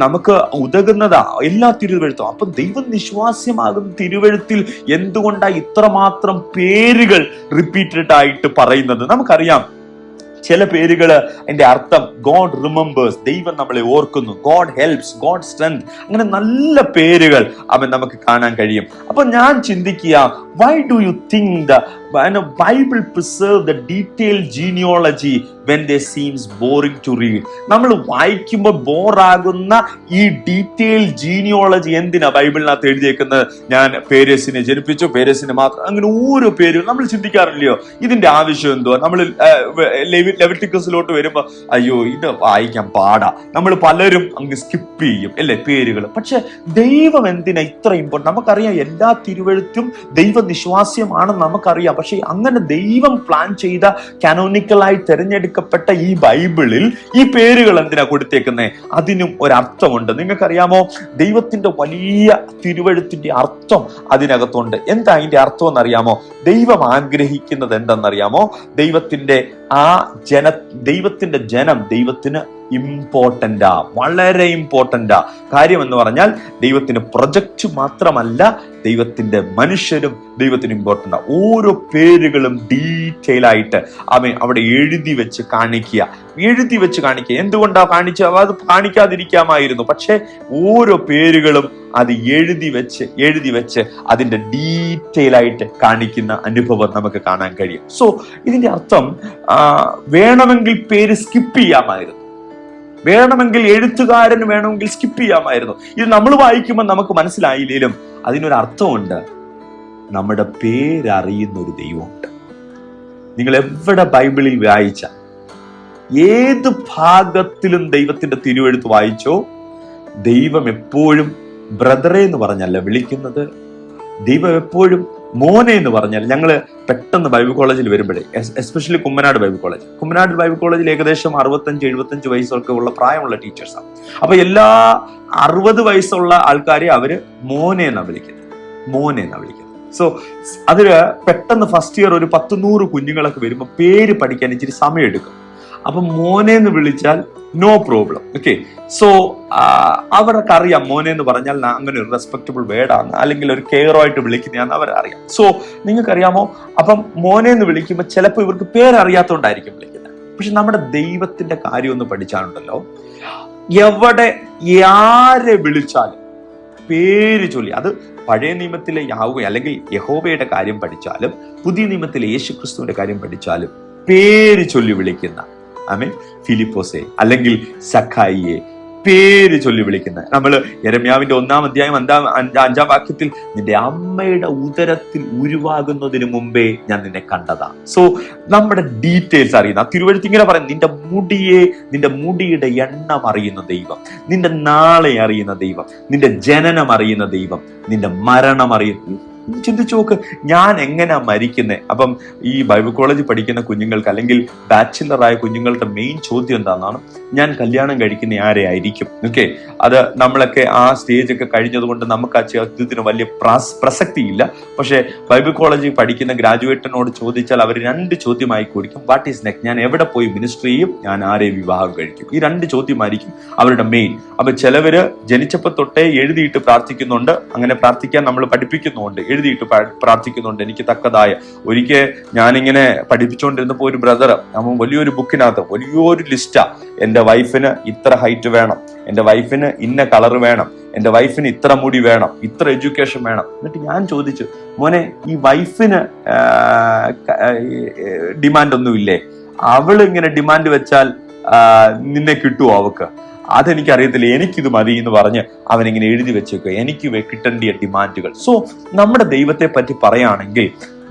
നമുക്ക് ഉതകുന്നതാ എല്ലാ തിരുവെഴുത്തും. അപ്പൊ ദൈവനിശ്വാസ്യമാകുന്ന തിരുവെഴുത്തിൽ എന്തുകൊണ്ടാ ഇത്രമാത്രം പേരുകൾ റിപ്പീറ്റഡ് ആയിട്ട് പറയുന്നത്? നമുക്കറിയാം, ചില പേരുകള് അതിന്റെ അർത്ഥം ഗോഡ് റിമെമ്പേഴ്സ്, ദൈവം നമ്മളെ ഓർക്കുന്നു, ഗോഡ് ഹെൽപ്സ്, ഗോഡ് സ്ട്രെങ്ത്, അങ്ങനെ നല്ല പേരുകൾ നമുക്ക് കാണാൻ കഴിയും. അപ്പൊ ഞാൻ ചിന്തിക്കുക, why do you think the Bible preserve the detailed genealogy when they seems boring to read? നമ്മൾ വായിക്കുമ്പോൾ ബോറാകുന്ന ഈ ഡീറ്റെയിൽ ജീനിയോളജി എന്തിനാ ബൈബിളിനകത്ത് എഴുതിയേക്കുന്നത്? ഞാൻ പേരസിനെ ജനിപ്പിച്ചു, പേരസിനെ മാത്രം, അങ്ങനെ ഓരോ പേരും നമ്മൾ ചിന്തിക്കാറില്ലയോ? ഇതിന്റെ ആവശ്യം എന്തുവാ? നമ്മൾ ലെവിറ്റിക്കസിലോട്ട് വരുമ്പോ അയ്യോ ഇത് വായിക്കാൻ പാടാ, നമ്മൾ പലരും അങ്ങ് സ്കിപ്പ് ചെയ്യും അല്ലെ പേരുകൾ. പക്ഷെ ദൈവം എന്തിനാ ഇത്ര ഇമ്പോർട്ടന്റ്? നമുക്കറിയാം എല്ലാ തിരുവെഴുത്തും ദൈവനിശ്വാസ്യമാണെന്ന് നമുക്കറിയാം. പക്ഷെ അങ്ങനെ ദൈവം പ്ലാൻ ചെയ്ത കാനോനിക്കലായി തിരഞ്ഞെടുക്കപ്പെട്ട ഈ ബൈബിളിൽ ഈ പേരുകൾ എന്തിനാ കൊടുത്തേക്കുന്നത്? അതിനും ഒരർത്ഥമുണ്ട്. നിങ്ങൾക്കറിയാമോ, ദൈവത്തിന്റെ വലിയ തിരുവെഴുത്തിന്റെ അർത്ഥം അതിനകത്തുണ്ട്. എന്താ അതിന്റെ അർത്ഥം എന്നറിയാമോ? ദൈവം ആഗ്രഹിക്കുന്നത് എന്തെന്നറിയാമോ? ദൈവത്തിന്റെ ജനം ദൈവത്തിന് ഇമ്പോർട്ടന്റാ, വളരെ ഇമ്പോർട്ടന്റാ. കാര്യം എന്ന് പറഞ്ഞാൽ ദൈവത്തിന് പ്രൊജക്റ്റ് മാത്രമല്ല, ദൈവത്തിന്റെ മനുഷ്യരും ദൈവത്തിന് ഇമ്പോർട്ടന്റാ. ഓരോ പേരുകളും ഡീറ്റെയിൽ ആയിട്ട് അവിടെ എഴുതി വെച്ച് കാണിക്കുക. എന്തുകൊണ്ടാ കാണിച്ചത്? അത് കാണിക്കാതിരിക്കാമായിരുന്നു. പക്ഷെ ഓരോ പേരുകളും അത് എഴുതി വെച്ച് അതിന്റെ ഡീറ്റെയിൽ ആയിട്ട് കാണിക്കുന്ന അനുഭവം നമുക്ക് കാണാൻ കഴിയും. സോ ഇതിന്റെ അർത്ഥം, വേണമെങ്കിൽ പേര് സ്കിപ്പ് ചെയ്യാമായിരുന്നു, വേണമെങ്കിൽ എഴുത്തുകാരന് വേണമെങ്കിൽ സ്കിപ്പ് ചെയ്യാമായിരുന്നു. ഇത് നമ്മൾ വായിക്കുമ്പോൾ നമുക്ക് മനസ്സിലായില്ലേലും അതിനൊരർത്ഥമുണ്ട്. നമ്മുടെ പേരറിയുന്ന ഒരു ദൈവമുണ്ട്. നിങ്ങൾ എവിടെ ബൈബിളിൽ വായിച്ച ഏത് ഭാഗത്തിലും ദൈവത്തിന്റെ തിരുവെഴുത്ത് വായിച്ചോ, ദൈവം എപ്പോഴും ബ്രദറെ എന്ന് പറഞ്ഞല്ല വിളിക്കുന്നത്. ദൈവം എപ്പോഴും മോനെ എന്ന് പറഞ്ഞാൽ, ഞങ്ങള് പെട്ടെന്ന് ബൈബിൾ കോളേജിൽ വരുമ്പോഴേ, എസ്പെഷ്യലി കുമ്മനാട് ബൈബിൾ കോളേജിൽ ഏകദേശം 65-75 വയസ്സൊക്കെ ഉള്ള പ്രായമുള്ള ടീച്ചേഴ്സാണ്. അപ്പൊ എല്ലാ 60 വയസ്സുള്ള ആൾക്കാരെ അവര് മോനെ എന്നാണ് വിളിക്കുന്നത്. സോ അതില് പെട്ടെന്ന് ഫസ്റ്റ് ഇയർ ഒരു 10-100 കുഞ്ഞുങ്ങളൊക്കെ വരുമ്പോൾ പേര് പഠിക്കാൻ ഇച്ചിരി സമയം എടുക്കും. അപ്പൊ മോനെ എന്ന് വിളിച്ചാൽ നോ പ്രോബ്ലം. ഓക്കെ, സോ അവർക്ക് അറിയാം മോനെ എന്ന് പറഞ്ഞാൽ അങ്ങനെ ഒരു റെസ്പെക്റ്റബിൾ വേർഡാണ്, അല്ലെങ്കിൽ ഒരു കെയർ ആയിട്ട് വിളിക്കുന്നതാണെന്ന് അവരറിയാം. സോ നിങ്ങൾക്കറിയാമോ, അപ്പം മോനെ എന്ന് വിളിക്കുമ്പോൾ ചിലപ്പോൾ ഇവർക്ക് പേരറിയാത്തോണ്ടായിരിക്കും വിളിക്കുന്നത്. പക്ഷെ നമ്മുടെ ദൈവത്തിന്റെ കാര്യം ഒന്ന് പഠിച്ചാലുണ്ടല്ലോ, എവിടെ ആരെ വിളിച്ചാലും പേര് ചൊല്ലി, അത് പഴയ നിയമത്തിലെ യാഹ്വേ അല്ലെങ്കിൽ യഹോവയുടെ കാര്യം പഠിച്ചാലും പുതിയ നിയമത്തിലെ യേശുക്രിസ്തുവിന്റെ കാര്യം പഠിച്ചാലും പേര് ചൊല്ലി വിളിക്കുന്ന, ആമേൻ, ഫിലിപ്പോസെ അല്ലെങ്കിൽ സഖായിയെ പേര് ചൊല്ലി വിളിക്കുന്ന, നമ്മള് യെരമ്യാവിന്റെ 1-ാം അധ്യായം 5-ാം വാക്യത്തിൽ നിന്റെ അമ്മയുടെ ഉദരത്തിൽ ഉരുവാകുന്നതിന് മുമ്പേ ഞാൻ നിന്നെ കണ്ടതാ. സോ നമ്മുടെ ഡീറ്റെയിൽസ് അറിയുന്ന തിരുവെഴുത്ത് ഇങ്ങനെ പറയും, നിന്റെ മുടിയുടെ എണ്ണം അറിയുന്ന ദൈവം, നിന്റെ നാളെ അറിയുന്ന ദൈവം, നിന്റെ ജനനം അറിയുന്ന ദൈവം, നിന്റെ മരണം അറിയുന്ന. ചിന്തിച്ചു നോക്ക്, ഞാൻ എങ്ങനെയാ മരിക്കുന്നത്? അപ്പം ഈ ബൈബിൾ കോളേജിൽ പഠിക്കുന്ന കുഞ്ഞുങ്ങൾക്ക് അല്ലെങ്കിൽ ബാച്ചിലറായ കുഞ്ഞുങ്ങളുടെ മെയിൻ ചോദ്യം എന്താണെന്നാണ്, ഞാൻ കല്യാണം കഴിക്കുന്ന ആരെ ആയിരിക്കും? ഓക്കെ, അത് നമ്മളൊക്കെ ആ സ്റ്റേജ് ഒക്കെ കഴിഞ്ഞതുകൊണ്ട് നമുക്ക് ആ ചോദ്യത്തിന് വലിയ പ്രസക്തിയില്ല. പക്ഷെ ബൈബിൾ കോളേജിൽ പഠിക്കുന്ന ഗ്രാജുവേറ്റിനോട് ചോദിച്ചാൽ അവർ 2 ചോദ്യമായി കൊടുക്കും. What is next? ഞാൻ എവിടെ പോയി മിനിസ്ട്രി ചെയ്യും? ഞാൻ ആരെ വിവാഹം കഴിക്കും? ഈ 2 ചോദ്യമായിരിക്കും അവരുടെ മെയിൻ. അപ്പൊ ചിലവര് ജനിച്ചപ്പോ തൊട്ടേ എഴുതിയിട്ട് പ്രാർത്ഥിക്കുന്നുണ്ട്, അങ്ങനെ പ്രാർത്ഥിക്കാൻ നമ്മൾ പഠിപ്പിക്കുന്നുണ്ട്, എഴുതിയിട്ട് പ്രാർത്ഥിക്കുന്നുണ്ട്. എനിക്ക് തക്കതായ ഒരിക്കൽ ഞാനിങ്ങനെ പഠിപ്പിച്ചുകൊണ്ടിരുന്നപ്പോൾ ഒരു ബ്രദർ, അവൻ വലിയൊരു ബുക്കിനകത്ത് വലിയൊരു ലിസ്റ്റാ, എന്റെ വൈഫിന് ഇത്ര ഹൈറ്റ് വേണം, എന്റെ വൈഫിന് ഇന്ന കളർ വേണം, എന്റെ വൈഫിന് ഇത്ര മുടി വേണം, ഇത്ര എഡ്യൂക്കേഷൻ വേണം. എന്നിട്ട് ഞാൻ ചോദിച്ചു, മോനെ ഈ വൈഫിന് ഡിമാൻഡ് ഒന്നുമില്ലേ? അവള് ഇങ്ങനെ ഡിമാൻഡ് വെച്ചാൽ നിന്നെ കിട്ടുമോ അവക്ക്? അതെനിക്കറിയത്തില്ല, എനിക്കിത് മതി എന്ന് പറഞ്ഞ് അവനിങ്ങനെ എഴുതി വെച്ചേക്കുക, എനിക്ക് കിട്ടേണ്ടിയ ഡിമാൻഡുകൾ. സോ നമ്മുടെ ദൈവത്തെ പറ്റി പറയുകയാണെങ്കിൽ,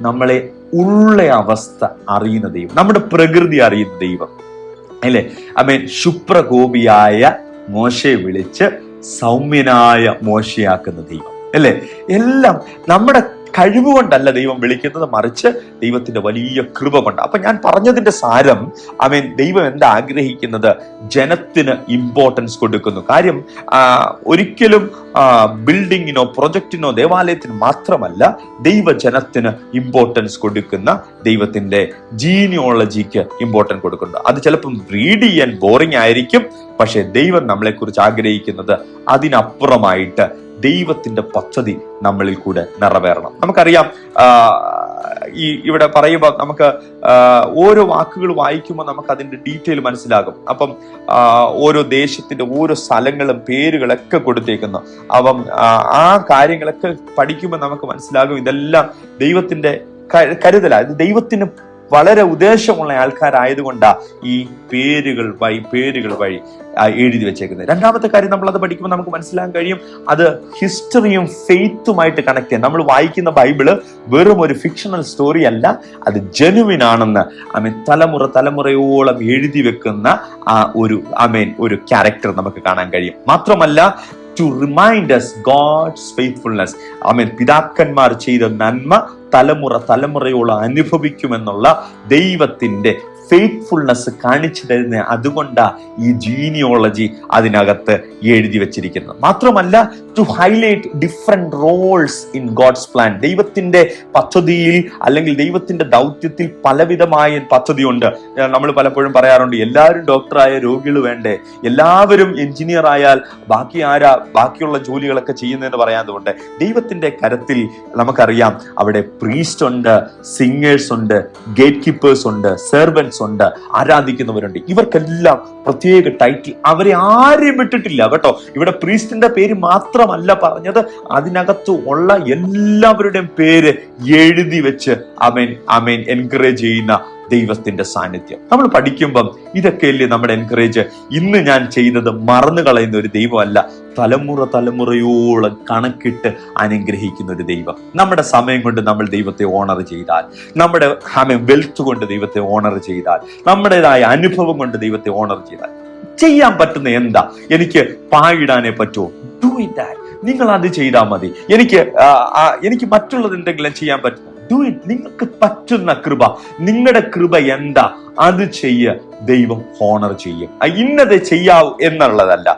നമ്മളെ ഉള്ള അവസ്ഥ അറിയുന്ന ദൈവം, നമ്മുടെ പ്രകൃതി അറിയുന്ന ദൈവം അല്ലേ? ശുപ്രകോപിയായ മോശയെ വിളിച്ച് സൗമ്യനായ മോശയാക്കുന്ന ദൈവം അല്ലേ? എല്ലാം നമ്മുടെ കഴിവ് കൊണ്ടല്ല ദൈവം വിളിക്കുന്നത്, മറിച്ച് ദൈവത്തിന്റെ വലിയ കൃപ കൊണ്ട്. അപ്പൊ ഞാൻ പറഞ്ഞതിന്റെ സാരം, ദൈവം എന്താ ആഗ്രഹിക്കുന്നത്? ജനത്തിന് ഇമ്പോർട്ടൻസ് കൊടുക്കുന്നു. കാര്യം ഒരിക്കലും ബിൽഡിങ്ങിനോ പ്രൊജക്റ്റിനോ ദേവാലയത്തിന് മാത്രമല്ല, ദൈവജനത്തിന് ഇമ്പോർട്ടൻസ് കൊടുക്കുന്ന ദൈവത്തിന്റെ ജീനിയോളജിക്ക് ഇമ്പോർട്ടൻസ് കൊടുക്കുന്നു. അത് ചിലപ്പം റീഡ് ചെയ്യാൻ ബോറിംഗ് ആയിരിക്കും, പക്ഷെ ദൈവം നമ്മളെ കുറിച്ച് ആഗ്രഹിക്കുന്നത് അതിനപ്പുറമായിട്ട് ദൈവത്തിന്റെ പദ്ധതി നമ്മളിൽ കൂടെ നിറവേറണം. നമുക്കറിയാം, ഇവിടെ പറയുമ്പോൾ നമുക്ക് ഓരോ വാക്കുകൾ വായിക്കുമ്പോൾ നമുക്ക് അതിന്റെ ഡീറ്റെയിൽ മനസ്സിലാകും. അപ്പം ഓരോ ദേശത്തിന്റെ ഓരോ സ്ഥലങ്ങളും പേരുകളൊക്കെ കൊടുത്തേക്കുന്നു. അപ്പം ആ കാര്യങ്ങളൊക്കെ പഠിക്കുമ്പോൾ നമുക്ക് മനസ്സിലാകും ഇതെല്ലാം ദൈവത്തിന്റെ കരുതലാണ്. ഇത് ദൈവത്തിന് വളരെ ഉദ്ദേശമുള്ള ആൾക്കാരായതുകൊണ്ടാ ഈ പേരുകൾ വഴി എഴുതി വെച്ചേക്കുന്നത്. രണ്ടാമത്തെ കാര്യം, നമ്മളത് പഠിക്കുമ്പോൾ നമുക്ക് മനസ്സിലാക്കാൻ കഴിയും, അത് ഹിസ്റ്ററിയും ഫെയ്ത്തുമായിട്ട് കണക്ട് ചെയ്യാൻ. നമ്മൾ വായിക്കുന്ന ബൈബിള് വെറും ഒരു ഫിക്ഷണൽ സ്റ്റോറി അല്ല, അത് ജെനുവിൻ ആണെന്ന് തലമുറയോളം എഴുതി വെക്കുന്ന ഒരു ക്യാരക്ടർ നമുക്ക് കാണാൻ കഴിയും. മാത്രമല്ല, to remind us God's faithfulness. പിതാക്കന്മാർ ചെയ്ത നന്മ തലമുറയോളം അനുഭവിക്കുമെന്നുള്ള ദൈവത്തിന്റെ ഫെയ്ത്ത്ഫുൾനെസ് കാണിച്ചു തരുന്ന, അതുകൊണ്ടാ ഈ ജീനിയോളജി അതിനകത്ത് എഴുതി വെച്ചിരിക്കുന്നത്. മാത്രമല്ല, to highlight different roles in God's plan. ദൈവത്തിന്റെ പദ്ധതിയിൽ അല്ലെങ്കിൽ ദൈവത്തിന്റെ ദൗത്യത്തിൽ പലവിധമായ പദ്ധതിയുണ്ട്. നമ്മൾ പലപ്പോഴും പറയാറുണ്ട്, എല്ലാവരും ഡോക്ടറായ രോഗികൾ വേണ്ടേ, എല്ലാവരും എഞ്ചിനീയർ ആയാൽ ബാക്കിയുള്ള ജോലികളൊക്കെ ചെയ്യുന്നതെന്ന് പറയാതുകൊണ്ട്, ദൈവത്തിന്റെ കരത്തിൽ നമുക്കറിയാം അവിടെ പ്രീസ്റ്റ് ഉണ്ട്, സിംഗേഴ്സ് ഉണ്ട്, ഗേറ്റ് കീപ്പേഴ്സ് ഉണ്ട്, സെർവൻസ് ഉണ്ട്, ആരാധിക്കുന്നവരുണ്ട്. ഇവർക്കെല്ലാം പ്രത്യേക ടൈറ്റിൽ, അവരെ ആരെയും വിട്ടിട്ടില്ല കേട്ടോ. ഇവിടെ പ്രീസ്റ്റിന്റെ പേര് മാത്രമല്ല പറഞ്ഞത്, അതിനകത്ത് ഉള്ള എല്ലാവരുടെയും പേര് എഴുതി വെച്ച് എൻകറേജ് ചെയ്യുന്ന ദൈവത്തിന്റെ സാന്നിധ്യം. നമ്മൾ പഠിക്കുമ്പം ഇതൊക്കെയല്ലേ നമ്മുടെ എൻകറേജ്. ഇന്ന് ഞാൻ ചെയ്തത് മറന്നു കളയുന്ന ഒരു ദൈവമല്ല, തലമുറയോളം കണക്കിട്ട് അനുഗ്രഹിക്കുന്ന ഒരു ദൈവം. നമ്മുടെ സമയം കൊണ്ട് നമ്മൾ ദൈവത്തെ ഓണർ ചെയ്താൽ, നമ്മുടെ വെൽത്ത് കൊണ്ട് ദൈവത്തെ ഓണർ ചെയ്താൽ, നമ്മുടേതായ അനുഭവം കൊണ്ട് ദൈവത്തെ ഓണർ ചെയ്താൽ, ചെയ്യാൻ പറ്റുന്ന എന്താ? എനിക്ക് പായിടാനേ പറ്റുമോ? Do it that. നിങ്ങൾ അത് ചെയ്താൽ മതി. എനിക്ക് മറ്റുള്ളത് എന്തെങ്കിലും ചെയ്യാൻ പറ്റുമോ? Do it. നിങ്ങൾക്ക് പറ്റുന്ന കൃപ, നിങ്ങളുടെ കൃപ എന്താ അത് ചെയ്യ, ദൈവം ഹോണർ ചെയ്യും. ഇന്നത് ചെയ്യാവൂ എന്നുള്ളതല്ല,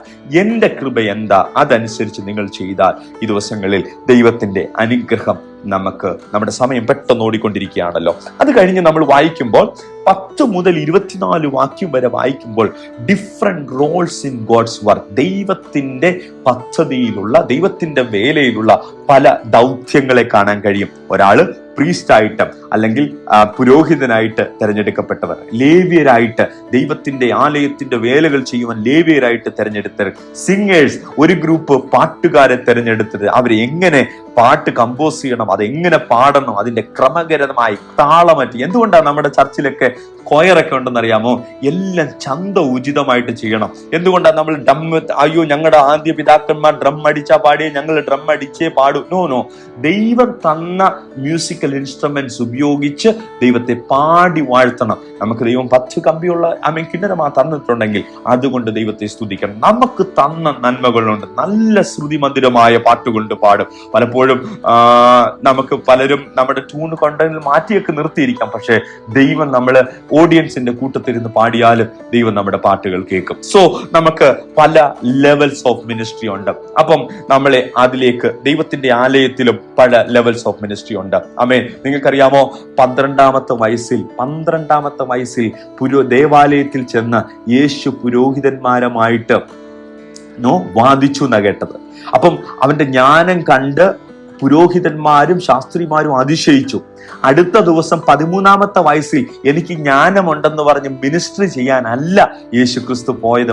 എന്റെ കൃപ എന്താ അതനുസരിച്ച് നിങ്ങൾ ചെയ്താൽ ഈ ദിവസങ്ങളിൽ ദൈവത്തിന്റെ അനുഗ്രഹം നമുക്ക്. നമ്മുടെ സമയം പെട്ടെന്ന് ഓടിക്കൊണ്ടിരിക്കുകയാണല്ലോ. അത് കഴിഞ്ഞ് നമ്മൾ വായിക്കുമ്പോൾ 10 മുതൽ 24 വാക്യം വരെ വായിക്കുമ്പോൾ different roles in God's work, ദൈവത്തിന്റെ പദ്ധതിയിലുള്ള, ദൈവത്തിന്റെ വേലയിലുള്ള പല ദൗത്യങ്ങളെ കാണാൻ കഴിയും. ഒരാള് പ്രീസ്റ്റായിട്ട് അല്ലെങ്കിൽ പുരോഹിതനായിട്ട് തെരഞ്ഞെടുക്കപ്പെട്ടവർ, ലേവ്യരായിട്ട് ദൈവത്തിന്റെ ആലയത്തിന്റെ വേലകൾ ചെയ്യുവാൻ ലേവ്യരായിട്ട് തെരഞ്ഞെടുത്തവർ, സിംഗേഴ്സ്, ഒരു ഗ്രൂപ്പ് പാട്ടുകാരെ തെരഞ്ഞെടുത്തത്, അവരെ എങ്ങനെ പാട്ട് കമ്പോസ് ചെയ്യണം, അതെങ്ങനെ പാടണം, അതിന്റെ ക്രമകരമായി താളമറ്റി. എന്തുകൊണ്ടാണ് നമ്മുടെ ചർച്ചിലൊക്കെ കൊയറൊക്കെ ഉണ്ടെന്നറിയാമോ? എല്ലാം ചന്ത ഉചിതമായിട്ട് ചെയ്യണം. എന്തുകൊണ്ടാണ് നമ്മൾ അയ്യോ ഞങ്ങളുടെ ആദ്യ പിതാക്കന്മാർ ഡ്രം അടിച്ചാ പാടിയേ, ഞങ്ങൾ ഡ്രം അടിച്ചേ പാടൂ? നോ. ദൈവം തന്ന മ്യൂസിക്കൽ ഇൻസ്ട്രുമെന്റ്സ് ഉപയോഗിച്ച് ദൈവത്തെ പാടി വാഴ്ത്തണം. നമുക്ക് ദൈവം 10 കമ്പിയുള്ള കിണ്ണരമാ തന്നിട്ടുണ്ടെങ്കിൽ അതുകൊണ്ട് ദൈവത്തെ സ്തുതിക്കണം. നമുക്ക് തന്ന നന്മകളുണ്ട്. നല്ല ശ്രുതിമധുരമായ പാട്ടുകൊണ്ട് പാടും. പലപ്പോഴും നമുക്ക് പലരും നമ്മുടെ ട്യൂൺ കണ്ടതിൽ മാറ്റിയൊക്കെ നിർത്തിയിരിക്കാം. പക്ഷെ ദൈവം നമ്മള് ഓഡിയൻസിന്റെ കൂട്ടത്തിരുന്ന് പാടിയാലും ദൈവം നമ്മുടെ പാട്ടുകൾ കേൾക്കും. സോ നമുക്ക് പല ലെവൽസ് ഓഫ് മിനിസ്ട്രി ഉണ്ട്. അപ്പം നമ്മളെ അതിലേക്ക് ദൈവത്തിന്റെ ആലയത്തിലും പല ലെവൽസ് ഓഫ് മിനിസ്ട്രി ഉണ്ട്. ആമേൻ. നിങ്ങൾക്കറിയാമോ, 12ാമത്തെ വയസ്സിൽ ദേവാലയത്തിൽ ചെന്ന് യേശു പുരോഹിതന്മാരുമായിട്ട് വാദിച്ചു എന്നാ കേട്ടത്. അപ്പം അവന്റെ ജ്ഞാനം കണ്ട് പുരോഹിതന്മാരും ശാസ്ത്രിമാരും അതിശയിച്ചു. അടുത്ത ദിവസം 13ാമത്തെ വയസ്സിൽ എനിക്ക് ജ്ഞാനമുണ്ടെന്ന് പറഞ്ഞ് മിനിസ്ട്രി ചെയ്യാനല്ല യേശു ക്രിസ്തു പോയത്.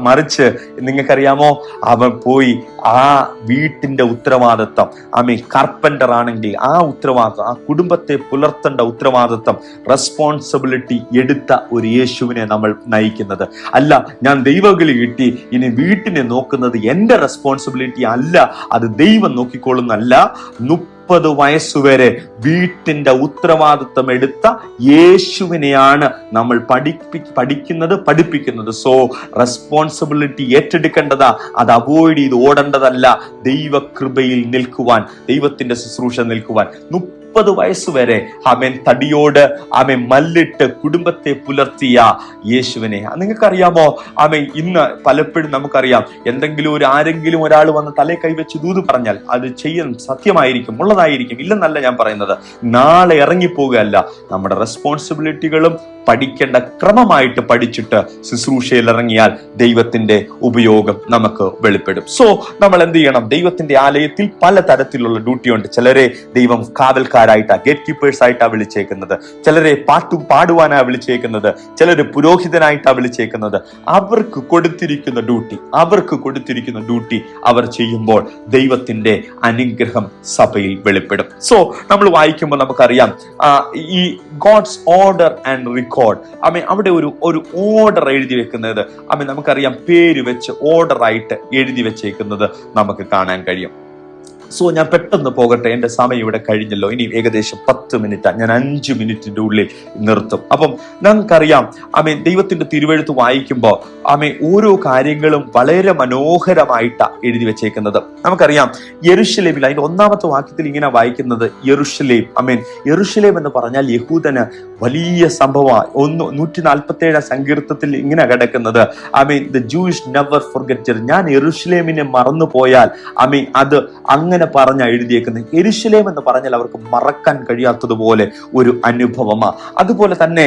മറിച്ച് നിങ്ങൾക്കറിയാമോ, അവൻ പോയി ആ വീട്ടിന്റെ ഉത്തരവാദിത്വം, കാർപ്പന്റർ ആണെങ്കിൽ ആ ഉത്തരവാദിത്വം, ആ കുടുംബത്തെ പുലർത്തേണ്ട ഉത്തരവാദിത്വം, റെസ്പോൺസിബിലിറ്റി എടുത്ത ഒരു യേശുവിനെ നമ്മൾ നയിക്കുന്നത് അല്ല. ഞാൻ ദൈവവിളി കിട്ടി, ഇനി വീട്ടിനെ നോക്കുന്നത് എന്റെ റെസ്പോൺസിബിലിറ്റി അല്ല, അത് ദൈവം നോക്കിക്കൊള്ളുന്നല്ല. 30 വയസ്സുവരെ വീട്ടിന്റെ ഉത്തരവാദിത്വം എടുത്ത യേശുവിനെയാണ് നമ്മൾ പഠിപ്പിക്കുന്നത്. സോ റെസ്പോൺസിബിലിറ്റി ഏറ്റെടുക്കേണ്ടതാ, അത് അവോയ്ഡ് ചെയ്ത് ഓടേണ്ടതല്ല. ദൈവകൃപയിൽ നിൽക്കുവാൻ, ദൈവത്തിന്റെ ശുശ്രൂഷ നിൽക്കുവാൻ 30 വയസ്സുവരെ തടിയോട് മല്ലിട്ട് കുടുംബത്തെ പുലർത്തിയ യേശുവിനെ നിങ്ങൾക്കറിയാമോ? ഇന്ന് പലപ്പോഴും നമുക്കറിയാം, ആരെങ്കിലും ഒരാൾ വന്ന് തലേ കൈവച്ച് ദൂത് പറഞ്ഞാൽ അത് ചെയ്യാൻ സത്യമായിരിക്കും, ഉള്ളതായിരിക്കും, ഇല്ലെന്നല്ല ഞാൻ പറയുന്നത്. നാളെ ഇറങ്ങിപ്പോകുകയല്ല, നമ്മുടെ റെസ്പോൺസിബിലിറ്റികളും പഠിക്കേണ്ട ക്രമമായിട്ട് പഠിച്ചിട്ട് ശുശ്രൂഷയിൽ ഇറങ്ങിയാൽ ദൈവത്തിന്റെ ഉപയോഗം നമുക്ക് വെളിപ്പെടും. സോ നമ്മൾ എന്ത് ചെയ്യണം? ദൈവത്തിന്റെ ആലയത്തിൽ പല തരത്തിലുള്ള ഡ്യൂട്ടി ഉണ്ട്. ചിലരെ ദൈവം കാവൽക്കാരായിട്ടാ, ഗേറ്റ് കീപ്പേഴ്സ് ആയിട്ടാ വിളിച്ചേക്കുന്നത്, ചിലരെ പാടുവാനാ വിളിച്ചേക്കുന്നത്, ചിലര് പുരോഹിതനായിട്ടാ വിളിച്ചേക്കുന്നത്. അവർക്ക് കൊടുത്തിരിക്കുന്ന ഡ്യൂട്ടി അവർ ചെയ്യുമ്പോൾ ദൈവത്തിന്റെ അനുഗ്രഹം സഭയിൽ വെളിപ്പെടും. സോ നമ്മൾ വായിക്കുമ്പോൾ നമുക്കറിയാം, ഈ ഗോഡ്സ് ഓർഡർ ആൻഡ് റിക്കോർഡ്, അവിടെ ഒരു ഓർഡർ എഴുതി വെക്കുന്നത്, നമുക്കറിയാം, പേര് വെച്ച് ഓർഡർ ആയിട്ട് എഴുതി വെച്ചേക്കുന്നത് നമുക്ക് കാണാൻ കഴിയും. സോ ഞാൻ പെട്ടെന്ന് പോകട്ടെ, എന്റെ സമയം ഇവിടെ കഴിഞ്ഞല്ലോ. ഇനി ഏകദേശം 10 മിനിറ്റ്, ഞാൻ 5 മിനിറ്റിന്റെ ഉള്ളിൽ നിർത്തും. അപ്പം നമുക്കറിയാം, ദൈവത്തിന്റെ തിരുവെഴുത്ത് വായിക്കുമ്പോൾ ഓരോ കാര്യങ്ങളും വളരെ മനോഹരമായിട്ടാ എഴുതി വെച്ചേക്കുന്നത്. നമുക്കറിയാം, യെരുശലേമിൽ അതിന്റെ 1ാമത്തെ വാക്യത്തിൽ ഇങ്ങനെ വായിക്കുന്നത്, യെരുശലേം എന്ന് പറഞ്ഞാൽ യഹൂദന് വലിയ സംഭവമാണ്. 147 സങ്കീർത്തനത്തിൽ ഇങ്ങനെ കിടക്കുന്നത്, ദ ജൂയിഷ് നെവർ ഫൊർഗെറ്റ്. ഞാൻ യെരുശലേമിനെ മറന്നുപോയാൽ അത് അങ്ങനെ പറഞ്ഞ എഴുതിയേക്കുന്നത്. യെരുശലേം എന്ന് പറഞ്ഞാൽ അവർക്ക് മറക്കാൻ കഴിയാത്തതുപോലെ ഒരു അനുഭവമാണ്. അതുപോലെ തന്നെ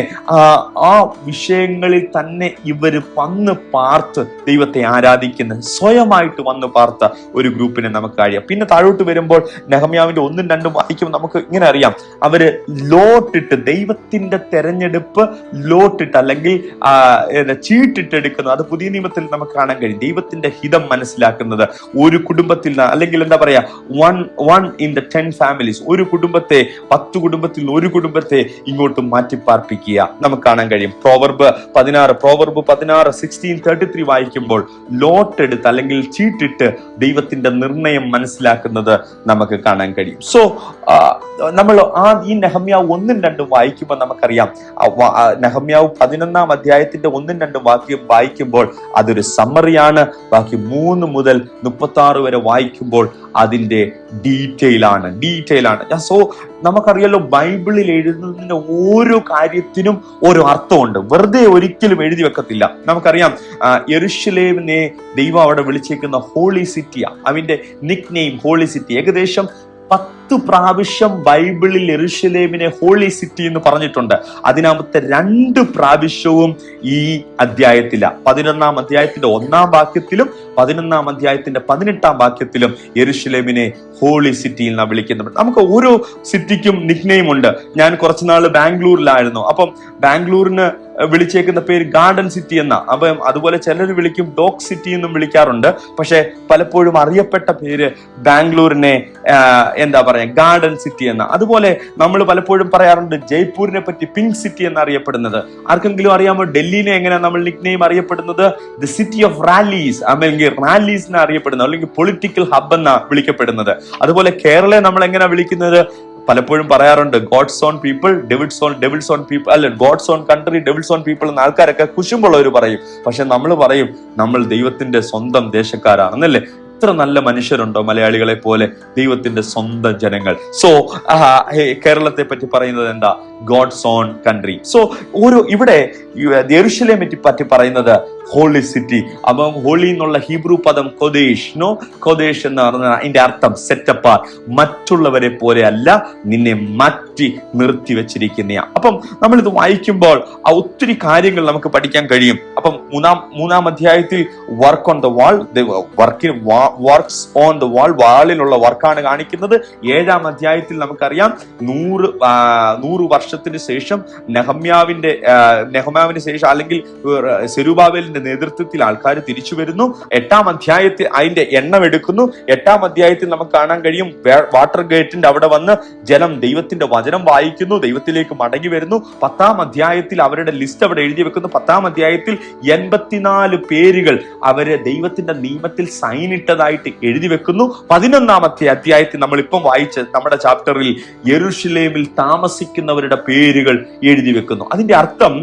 ആ വിഷയങ്ങളിൽ തന്നെ ഇവര് വന്ന് പാർത്ത് ദൈവത്തെ ആരാധിക്കുന്ന, സ്വയമായിട്ട് വന്ന് പാർത്ത ഒരു ഗ്രൂപ്പിനെ നമുക്ക് കഴിയാം. പിന്നെ താഴോട്ട് വരുമ്പോൾ നെഹമ്യാവിന്റെ 1ഉം 2ഉം വായിക്കുമ്പോൾ നമുക്ക് ഇങ്ങനെ അറിയാം, അവര് ലോട്ടിട്ട്, ദൈവത്തിന്റെ തെരഞ്ഞെടുപ്പ് ലോട്ടിട്ട് അല്ലെങ്കിൽ ചീട്ടിട്ടെടുക്കുന്നത്. അത് പുതിയ നിയമത്തിൽ നമുക്ക് കാണാൻ കഴിയും. ദൈവത്തിന്റെ ഹിതം മനസ്സിലാക്കുന്നത് ഒരു കുടുംബത്തിൽ, അല്ലെങ്കിൽ എന്താ പറയാ, വൺ ഇൻ ദ 10 families, ഒരു കുടുംബത്തെ 10 കുടുംബത്തിൽ ഒരു കുടുംബത്തെ ഇങ്ങോട്ട് മാറ്റിപ്പാർപ്പിക്കുക നമുക്ക് കാണാൻ കഴിയും. പ്രോവർബ് 16 16:33 വായിക്കുമ്പോൾ ലോട്ട് എടുത്ത് അല്ലെങ്കിൽ ചീട്ടിട്ട് ദൈവത്തിന്റെ നിർണയം മനസ്സിലാക്കുന്നത് നമുക്ക് കാണാൻ കഴിയും. സോ നമ്മൾ ഈ നെഹമ്യാവ് 1-2 വായിക്കുമ്പോൾ നമുക്കറിയാം, നെഹമ്യാവ് 11-ാം അധ്യായത്തിന്റെ 1-2 വാക്യം വായിക്കുമ്പോൾ അതൊരു സമ്മറിയാണ്. ബാക്കി 3 മുതൽ 36 വരെ വായിക്കുമ്പോൾ അതിന്റെ ഡീറ്റെയിൽ ആണ്. സോ നമുക്കറിയാലോ, ബൈബിളിൽ എഴുതുന്നതിന്റെ ഓരോ കാര്യത്തിനും ഓരോ അർത്ഥമുണ്ട്. വെറുതെ ഒരിക്കലും എഴുതി വെക്കത്തില്ല. നമുക്കറിയാം, യെരുശലേമിനെ ദൈവം അവിടെ വിളിച്ചേക്കുന്ന ഹോളി സിറ്റിയാ. അവന്റെ നിക് നെയിം ഹോളി സിറ്റി. ഏകദേശം 10 പ്രാവശ്യം ബൈബിളിൽ യെരുശലേമിനെ ഹോളി സിറ്റി എന്ന് പറഞ്ഞിട്ടുണ്ട്. അതിനകത്തെ 2 പ്രാവശ്യവും ഈ അധ്യായത്തില. 11-ാം അധ്യായത്തിന്റെ 1-ാം വാക്യത്തിലും 11-ാം അധ്യായത്തിന്റെ 18-ാം വാക്യത്തിലും യെരുശലേമിനെ ഹോളി സിറ്റിയിൽ നിന്നാണ് വിളിക്കുന്നത്. നമുക്ക് ഓരോ സിറ്റിക്കും നിക്നെയിം ഉണ്ട്. ഞാൻ കുറച്ചുനാള് ബാംഗ്ലൂരിലായിരുന്നു. അപ്പം ബാംഗ്ലൂരിന് വിളിച്ചേക്കുന്ന പേര് ഗാർഡൻ സിറ്റി എന്ന. അപ്പം അതുപോലെ ചിലർ വിളിക്കും ഡോഗ് സിറ്റി എന്നും വിളിക്കാറുണ്ട്. പക്ഷെ പലപ്പോഴും അറിയപ്പെട്ട പേര് ബാംഗ്ലൂരിനെ എന്താ പറയാ, ഗാർഡൻ സിറ്റി എന്ന. അതുപോലെ നമ്മൾ പലപ്പോഴും പറയാറുണ്ട് ജയ്പൂരിനെ പറ്റി പിങ്ക് സിറ്റി എന്ന് അറിയപ്പെടുന്നത്. ആർക്കെങ്കിലും അറിയാമോ ഡൽഹിനെ എങ്ങനെയാണ് നമ്മൾ നിക്നെയിം അറിയപ്പെടുന്നത്? ദി സിറ്റി ഓഫ് റാലീസ്, അല്ലെങ്കിൽ റാലീസ് എന്ന് അറിയപ്പെടുന്നത്, അല്ലെങ്കിൽ പൊളിറ്റിക്കൽ ഹബ് എന്നാ വിളിക്കപ്പെടുന്നത്. അതുപോലെ കേരളയെ നമ്മൾ എങ്ങനെയാ വിളിക്കുന്നത്? പലപ്പോഴും പറയാറുണ്ട് God's own people, devil's own people, അല്ല God's own country, devil's own people എന്ന് ആൾക്കാരൊക്കെ കുശുമ്പുള്ളവർ പറയും. പക്ഷെ നമ്മൾ പറയും നമ്മൾ ദൈവത്തിന്റെ സ്വന്തം ദേശക്കാരാണെന്നല്ലേ. ഇത്ര നല്ല മനുഷ്യരുണ്ടോ മലയാളികളെ പോലെ, ദൈവത്തിന്റെ സ്വന്തം ജനങ്ങൾ. സോ കേരളത്തെ പറ്റി പറയുന്നത് എന്താ? God's own country. സോ ഇവിടെ യെരുശലേമിനെ പറ്റി പറയുന്നത് ഹോളി സിറ്റി. അപ്പം ഹോളി എന്നുള്ള ഹീബ്രു പദം കൊദേശ് എന്ന് പറഞ്ഞാൽ അതിന്റെ അർത്ഥം സെറ്റപ്പ്, മറ്റുള്ളവരെ പോലെ അല്ല, നിന്നെ മാറ്റി നിർത്തി വെച്ചിരിക്കുന്ന. അപ്പം നമ്മളിത് വായിക്കുമ്പോൾ ഒത്തിരി കാര്യങ്ങൾ നമുക്ക് പഠിക്കാൻ കഴിയും. അപ്പം മൂന്നാം അധ്യായത്തിൽ work on the wall, works on the wall, വാളിലുള്ള വർക്കാണ് കാണിക്കുന്നത്. 7-ാം അധ്യായത്തിൽ നമുക്കറിയാം 100 വർഷത്തിന് ശേഷം നെഹമ്യാവിന് ശേഷം അല്ലെങ്കിൽ സെരുബാബേലിന്റെ നേതൃത്വത്തിൽ ആൾക്കാർ തിരിച്ചു വരുന്നു. 8-ാം അധ്യായത്തിൽ അതിന്റെ എണ്ണം എടുക്കുന്നു. 8-ാം അധ്യായത്തിൽ നമുക്ക് കാണാൻ കഴിയും വാട്ടർ ഗേറ്റിന്റെ അവിടെ വന്ന് ജനം ദൈവത്തിന്റെ വചനം വായിക്കുന്നു, ദൈവത്തിലേക്ക് മടങ്ങി വരുന്നു. 10-ാം അധ്യായത്തിൽ അവരുടെ ലിസ്റ്റ് അവിടെ എഴുതി വെക്കുന്നു. 10-ാം അധ്യായത്തിൽ 84 പേരുകൾ അവര് ദൈവത്തിന്റെ നിയമത്തിൽ സൈൻ ഇട്ടതായിട്ട് എഴുതി വെക്കുന്നു. 11-ാമത്തെ അധ്യായത്തിൽ നമ്മളിപ്പം വായിച്ച നമ്മുടെ ചാപ്റ്ററിൽ യെരുശലേമിൽ താമസിക്കുന്നവരുടെ പേരുകൾ എഴുതി വെക്കുന്നു. അതിന്റെ അർത്ഥം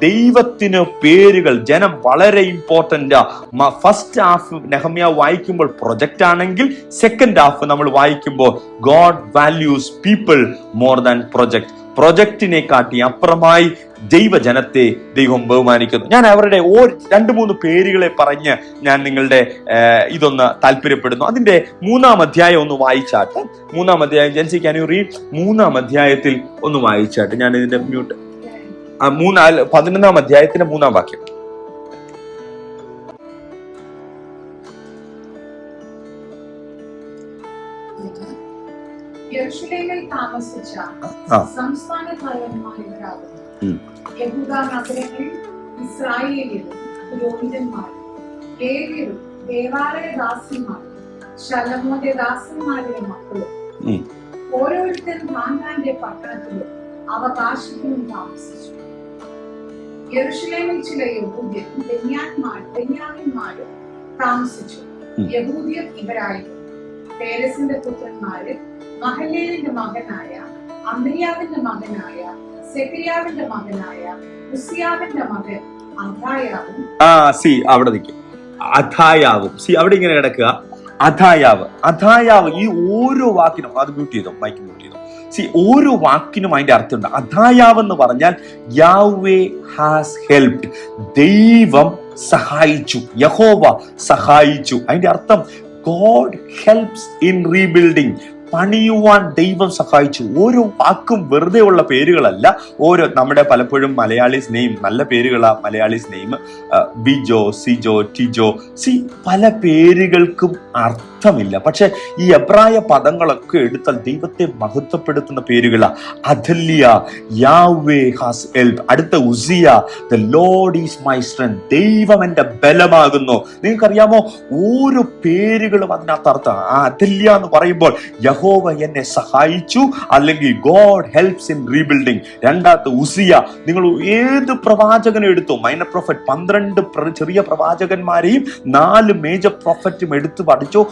ദൈവത്തിന് പേരുകൾ, ജനം വളരെ ഇമ്പോർട്ടന്റ്. ഫസ്റ്റ് ഹാഫ് നെഹമ്യാവ് വായിക്കുമ്പോൾ പ്രൊജക്റ്റ് ആണെങ്കിൽ, സെക്കൻഡ് ഹാഫ് നമ്മൾ വായിക്കുമ്പോൾ God values people more than project. പ്രൊജക്റ്റിനെ കാട്ടി അപ്പുറമായി ദൈവജനത്തെ ദൈവം ബഹുമാനിക്കുന്നു. ഞാൻ അവരുടെ 2-3 പേരുകളെ പറഞ്ഞ് ഞാൻ നിങ്ങളുടെ ഇതൊന്ന് താല്പര്യപ്പെടുന്നു. അതിന്റെ 3-ാം അധ്യായം ഒന്ന് വായിച്ചാട്ട്. 3-ാം അധ്യായം, ജെൻസി ക്യാൻ യു റീഡ്? 3-ാം അധ്യായത്തിൽ ഒന്ന് വായിച്ചാട്ട്. ഞാൻ ഇതിന്റെ മ്യൂട്ട്. 11-ാം അധ്യായത്തിന്റെ 3-ാം വാക്യം. യെരുശലേമിൽ താമസിച്ച സംസ്ഥാന തലവന്മാരാകുന്നു യഹൂദ നഗരങ്ങളിൽ ഇസ്രായേലിലും പുരോഹിതന്മാരും ലേവ്യരും ദേവാലയ ദാസന്മാരും ശലോമോന്റെ ദാസന്മാരുടെ മക്കളും ഓരോരുത്തരും താങ്കാന്റെ പട്ടണത്തിലും അവകാശത്തിലും താമസിച്ചു. യെരുശലേമിൽ ചില യഹൂദ്യരും ബെന്യാമിന്മാരും താമസിച്ചു. യഹൂദ്യർ ഇവരായിരുന്നു: പേരസിന്റെ പുത്രന്മാര് മഹലേലിന്റെ മകനായ അമ്രിയാവിന്റെ മകനായ സെക്രിയാവിന്റെ മകനായ ഉസിയാവിന്റെ മകൻ അഥായാവും. അവിടെ നിൽക്കും അഥായാവും. അവിടെ ഇങ്ങനെ കിടക്കുക അഥായാവ്. ഈ ഓരോ വാക്കിനും അത് മ്യൂട്ട് ചെയ്തോ, മൈക്ക് മ്യൂട്ട് ചെയ്തോ. ഓരോ വാക്കിനും അതിന്റെ അർത്ഥമുണ്ട്. അഥായാവ് എന്ന് പറഞ്ഞാൽ യാഹ്വേ ഹാസ് ഹെൽപ്ഡ്, ദൈവം സഹായിച്ചു, യഹോവ സഹായിച്ചു. അതിന്റെ അർത്ഥം ഗോഡ് ഹെൽപ്സ് ഇൻ റീബിൽഡിംഗ്. പണിയുവാൻ ദൈവം സഹായിച്ചു. ഓരോ വാക്കും വെറുതെ ഉള്ള പേരുകളല്ല. ഓരോ നമ്മുടെ പലപ്പോഴും മലയാളീസ് നെയിം നല്ല പേരുകളാ. മലയാളീസ് നെയിം ബിജോ, സിജോ, ടിജോ, പല പേരുകൾക്കും അർത്ഥമില്ല. പക്ഷെ ഈ എബ്രായ പദങ്ങളൊക്കെ എടുത്താൽ ദൈവത്തെ മഹത്വപ്പെടുത്തുന്ന പേരുകളാ. Athaliah, Yahweh has help. അടുത്ത Uzziah, the Lord is my strength. ദൈവം എന്റെ ബലമാകുന്നു. നിങ്ങൾക്കറിയാമോ, ഓരോ പേരുകളും അതിനകത്ത് അർത്ഥം. ആ അഥല്യ എന്ന് പറയുമ്പോൾ യഹോവ എന്നെ സഹായിച്ചു, അല്ലെങ്കിൽ ഗോഡ് ഹെൽപ്സ് ഇൻ റീബിൽഡിംഗ്. രണ്ടാമത്തെ ഉസിയ. നിങ്ങൾ ഏത് പ്രവാചകനെ എടുത്തു, മൈനർ പ്രൊഫറ്റ് 12 ചെറിയ പ്രവാചകന്മാരെയും 4 മേജർ പ്രൊഫറ്റും എടുത്തു പഠിച്ചു.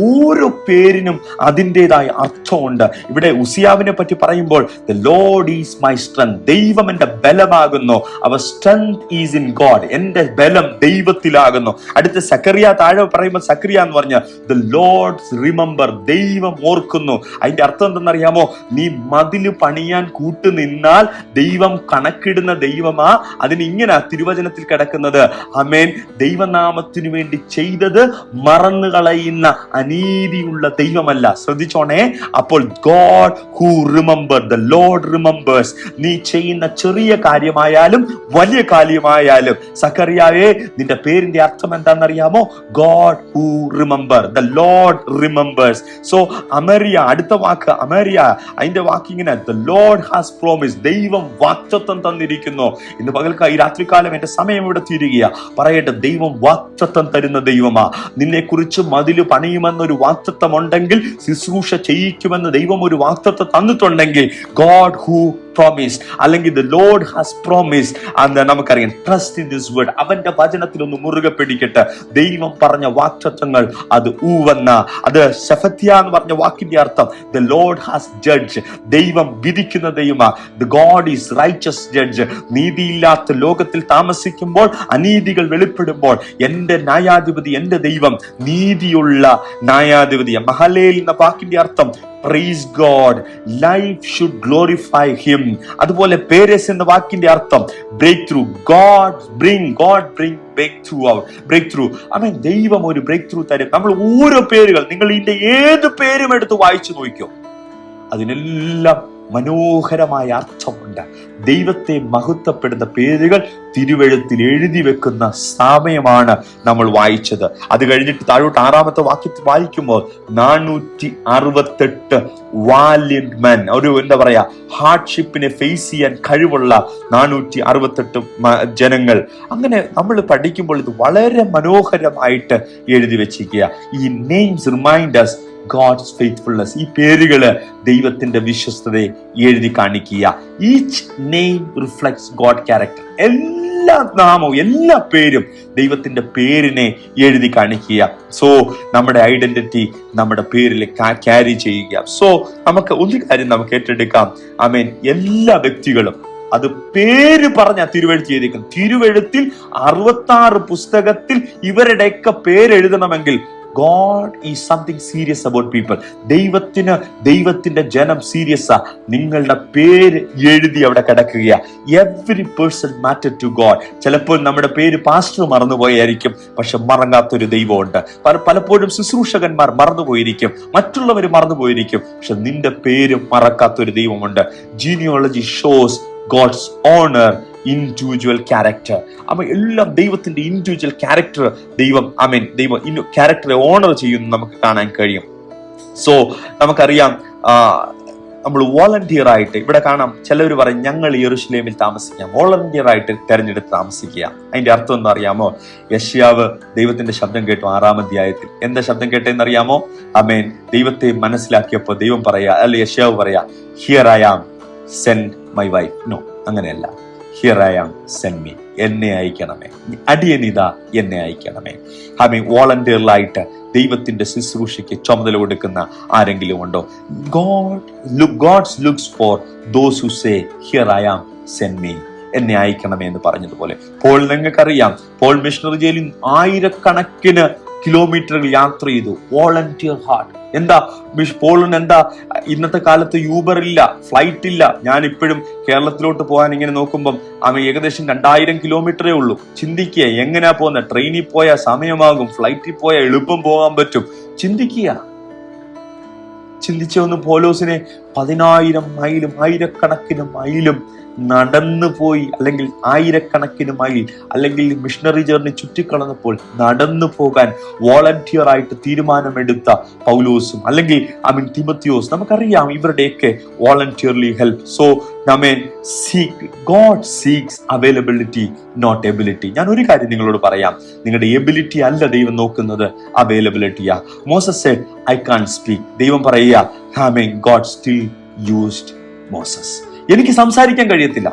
ഓരോ പേരിനും അതിൻ്റെതായ അർത്ഥമുണ്ട്. ഇവിടെ ഉസിയാവിനെ പറ്റി പറയുമ്പോൾ the Lord is my strength. ദൈവം എന്റെ ബലമാകുന്നു. Our strength is in God. എന്റെ ബലം ദൈവത്തിലാകുന്നു. അടുത്ത സക്കറിയ താഴെ പറയുമ്പോൾ സക്കറിയ എന്ന് പറഞ്ഞ ദ ലോർഡ് റിമെമ്പർ. ദൈവം ഓർക്കുന്നു. അതിന്റെ അർത്ഥം എന്തെന്നറിയാമോ? നീ മതില് പണിയാൻ കൂട്ടുനിന്നാൽ ദൈവം കണക്കിടുന്ന ദൈവമാ. അതിന് ഇങ്ങനെ തിരുവചനത്തിൽ കിടക്കുന്നത്, ആമേൻ, ദൈവനാമത്തിനു വേണ്ടി ചെയ്തത് മറന്നു കളയുന്ന അനീതിയുള്ള ദൈവമല്ല. ശ്രദ്ധിച്ചോണേ. അപ്പോൾ God who remember, the Lord remembers. നീ ചെയ്യുന്ന ചെറിയ കാര്യമായാലും വലിയ കാര്യമായാലും. സക്കറിയാവേ, നിന്റെ പേരിന്റെ അർത്ഥം എന്താണെന്നറിയാമോ? God who remember, the Lord remembers. So Amariah, അടുത്ത വാക്ക് അമരിയ. അതിന്റെ വാക്ക് ഇങ്ങനെ, ദ ലോർഡ് ഹാസ് പ്രോമിസ്. ദൈവം വാഗ്ദത്തം തന്നിരിക്കുന്നു. ഇന്ന് പകൽക്കാലം, ഈ രാത്രികാലം എന്റെ സമയം ഇവിടെ തീരുകയാ. പറയട്ടെ, ദൈവം വാഗ്ദത്തം തരുന്ന ദൈവമാ. നിന്നെ കുറിച്ച് മതില് പണിയുമെന്നൊരു വാഗ്ദത്തം ഉണ്ടെങ്കിൽ, ശുശ്രൂഷ ചെയ്യിക്കുമെന്ന് ദൈവം ഒരു വാഗ്ദത്തം തന്നിട്ടുണ്ടെങ്കിൽ, ഗോഡ് ഹൂ പ്രോമിസ്ഡ്, അല്ലെങ്കിൽ ദ ലോർഡ് ഹാസ് പ്രോമിസ്ഡ്. അത് നമുക്കറിയാം. Trust in this word. അവന്റെ വചനത്തിൽ ഒന്ന് മുറുകെ പിടിക്കട്ടെ. ദൈവം പറഞ്ഞ വാഗ്ദത്തങ്ങൾ അത് ഊവെന്ന, അത് ശഫത്യ എന്ന് പറഞ്ഞ വാക്കിന്റെ അർത്ഥം ദ ലോർഡ് ഹാസ് ജഡ്ജ്. ദൈവം വിധിക്കുന്ന ദൈവമാ. The God is righteous judge. നീതിയില്ലാത്ത ലോകത്തിൽ താമസിക്കുമ്പോൾ, അനീതികൾ വെളിപ്പെടുമ്പോൾ, എന്റെ ന്യായാധിപതി, എന്റെ ദൈവം നീതിയുള്ള ന്യായാധിപതി. മഹലേൽ എന്ന വാക്കിന്റെ അർത്ഥം praise God, life should glorify him. അതുപോലെ പേരസ് എന്ന വാക്കിന്റെ അർത്ഥം breakthrough. God bring breakthrough. ആമേൻ. ദൈവം ഒരു ബ്രേക്ക് ത്രൂ തരും. നമ്മൾ ഓരോ പേരുകൾ, നിങ്ങൾ ഇതിന്റെ ഏത് പേരും എടുത്ത് വായിച്ചു നോക്കിയോ, അതിനെല്ലാം മനോഹരമായ അർത്ഥമുണ്ട്. ദൈവത്തെ മഹത്വപ്പെടുന്ന പേരുകൾ തിരുവെഴുത്തിൽ എഴുതി വെക്കുന്ന സമയമാണ് നമ്മൾ വായിച്ചത്. അത് കഴിഞ്ഞിട്ട് താഴോട്ട് 6ാമത്തെ വാക്യത്തിൽ വായിക്കുമ്പോൾ 468 വാലിയന്റ് മെൻ, ഒരു എന്താ പറയാ, ഹാർഡ്ഷിപ്പിനെ ഫേസ് ചെയ്യാൻ കഴിവുള്ള 468 ജനങ്ങൾ. അങ്ങനെ നമ്മൾ പഠിക്കുമ്പോൾ ഇത് വളരെ മനോഹരമായിട്ട് എഴുതി വെച്ചിരിക്കുക. ഈ names remind us God's faithfulness. ഈ പേരുകള് ദൈവത്തിന്റെ വിശ്വസ്തതയെ എഴുതി കാണിക്കുക. Each name reflects God character. എല്ലാ നാമവും, എല്ലാ പേരും ദൈവത്തിന്റെ പേരിനെ എഴുതി കാണിക്കുക. സോ നമ്മുടെ ഐഡന്റിറ്റി നമ്മുടെ പേരിൽ ക്യാരി ചെയ്യുക. സോ നമുക്ക് ഒരു കാര്യം നമുക്ക് ഏറ്റെടുക്കാം. ആമേൻ. എല്ലാ വ്യക്തികളും അത് പേര് പറഞ്ഞ തിരുവെഴുത്ത് ചെയ്തേക്കും. തിരുവെഴുത്തിൽ 66 പുസ്തകത്തിൽ ഇവരുടെയൊക്കെ പേരെഴുതണമെങ്കിൽ God is something serious about people. ദൈവത്തിന്റെ ജനം സീരിയസാ. നിങ്ങളുടെ പേര് എഴുതി അവിടെ കിടക്കുക. Every person matter to God. ചിലപ്പോൾ നമ്മുടെ പേര് പാസ്റ്റർ മറന്നുപോയായിരിക്കും, പക്ഷെ മറങ്ങാത്തൊരു ദൈവമുണ്ട്. പലപ്പോഴും ശുശ്രൂഷകന്മാർ മറന്നുപോയിരിക്കും, മറ്റുള്ളവർ മറന്നുപോയിരിക്കും, പക്ഷെ നിന്റെ പേര് മറക്കാത്തൊരു ദൈവമുണ്ട്. Genealogy shows God's honor, individual character. അപ്പൊ എല്ലാം ദൈവത്തിന്റെ ഇൻഡിവിജ്വൽ ക്യാരക്ടർ ദൈവം ക്യാരക്ടറെ ഓണർ ചെയ്യുന്നു നമുക്ക് കാണാൻ കഴിയും. സോ നമുക്കറിയാം, നമ്മൾ വോളണ്ടിയർ ആയിട്ട് ഇവിടെ കാണാം. ചിലവർ പറയും ഞങ്ങൾ യെരൂശലേമിൽ താമസിക്കാം. വോളണ്ടിയർ ആയിട്ട് തെരഞ്ഞെടുത്ത് താമസിക്കുക. അതിന്റെ അർത്ഥം എന്താ അറിയാമോ? യശയ്യാവ് ദൈവത്തിന്റെ ശബ്ദം കേട്ടു 6-ാം അധ്യായത്തിൽ. എന്താ ശബ്ദം കേട്ടെന്നറിയാമോ? ആമേൻ. ദൈവത്തെ മനസ്സിലാക്കിയപ്പോ ദൈവം പറയാ, അല്ല യശയ്യാവ് പറയാ, here I am, send my wife. No, അങ്ങനെയല്ല. Here I am, send me. എന്നെ അയക്കണമേ. അടിയനിതാ, എന്നെ അയക്കണമേ. ആമേൻ. വോളണ്ടിയറിലായിട്ട് ദൈവത്തിന്റെ ശുശ്രൂഷയ്ക്ക് ചുമതല കൊടുക്കുന്ന ആരെങ്കിലും ഉണ്ടോ? God looks for those who say, here I am, send me. എന്നെ അയക്കണമേ എന്ന് പറഞ്ഞതുപോലെ. പോൾ, നിങ്ങൾക്കറിയാം, പോൾ മിഷണറി ജയിലിൽ 1000കണക്കിന് കിലോമീറ്ററുകൾ യാത്ര ചെയ്തു. Volunteer heart. എന്താ പോളിന് എന്താ ഇന്നത്തെ കാലത്ത് യൂബർ ഇല്ല, ഫ്ലൈറ്റ് ഇല്ല. ഞാൻ ഇപ്പോഴും കേരളത്തിലോട്ട് പോകാൻ ഇങ്ങനെ നോക്കുമ്പം ഏകദേശം 2000 കിലോമീറ്ററേ ഉള്ളൂ. ചിന്തിക്കുക, എങ്ങനെയാ പോകുന്നത്? ട്രെയിനിൽ പോയാൽ സമയമാകും, ഫ്ലൈറ്റിൽ പോയാൽ എളുപ്പം പോകാൻ പറ്റും. ചിന്തിക്കുക. ചിന്തിച്ചു പൗലോസിനെ 10,000 മൈലും ആയിരക്കണക്കിന് മൈലും നടന്നു പോയി, അല്ലെങ്കിൽ ആയിരക്കണക്കിന് മൈൽ, അല്ലെങ്കിൽ മിഷണറി ജേർണി ചുറ്റിക്കളഞ്ഞപ്പോൾ നടന്നു പോകാൻ വോളണ്ടിയർ ആയിട്ട് തീരുമാനമെടുത്ത പൗലോസും, അല്ലെങ്കിൽ തിമോത്തിയോസ്, നമുക്കറിയാം ഇവരുടെയൊക്കെ voluntarily help. So God seeks availability, not ability. ഞാൻ ഒരു കാര്യം നിങ്ങളോട് പറയാം, നിങ്ങളുടെ എബിലിറ്റി അല്ല ദൈവം നോക്കുന്നത്, അവൈലബിലിറ്റിയാ. Moses said, I can't speak. ദൈവം പറയുക, ഗോഡ് സ്റ്റിൽ യൂസ്ഡ് മോസസ്. എനിക്ക് സംസാരിക്കാൻ കഴിയത്തില്ല,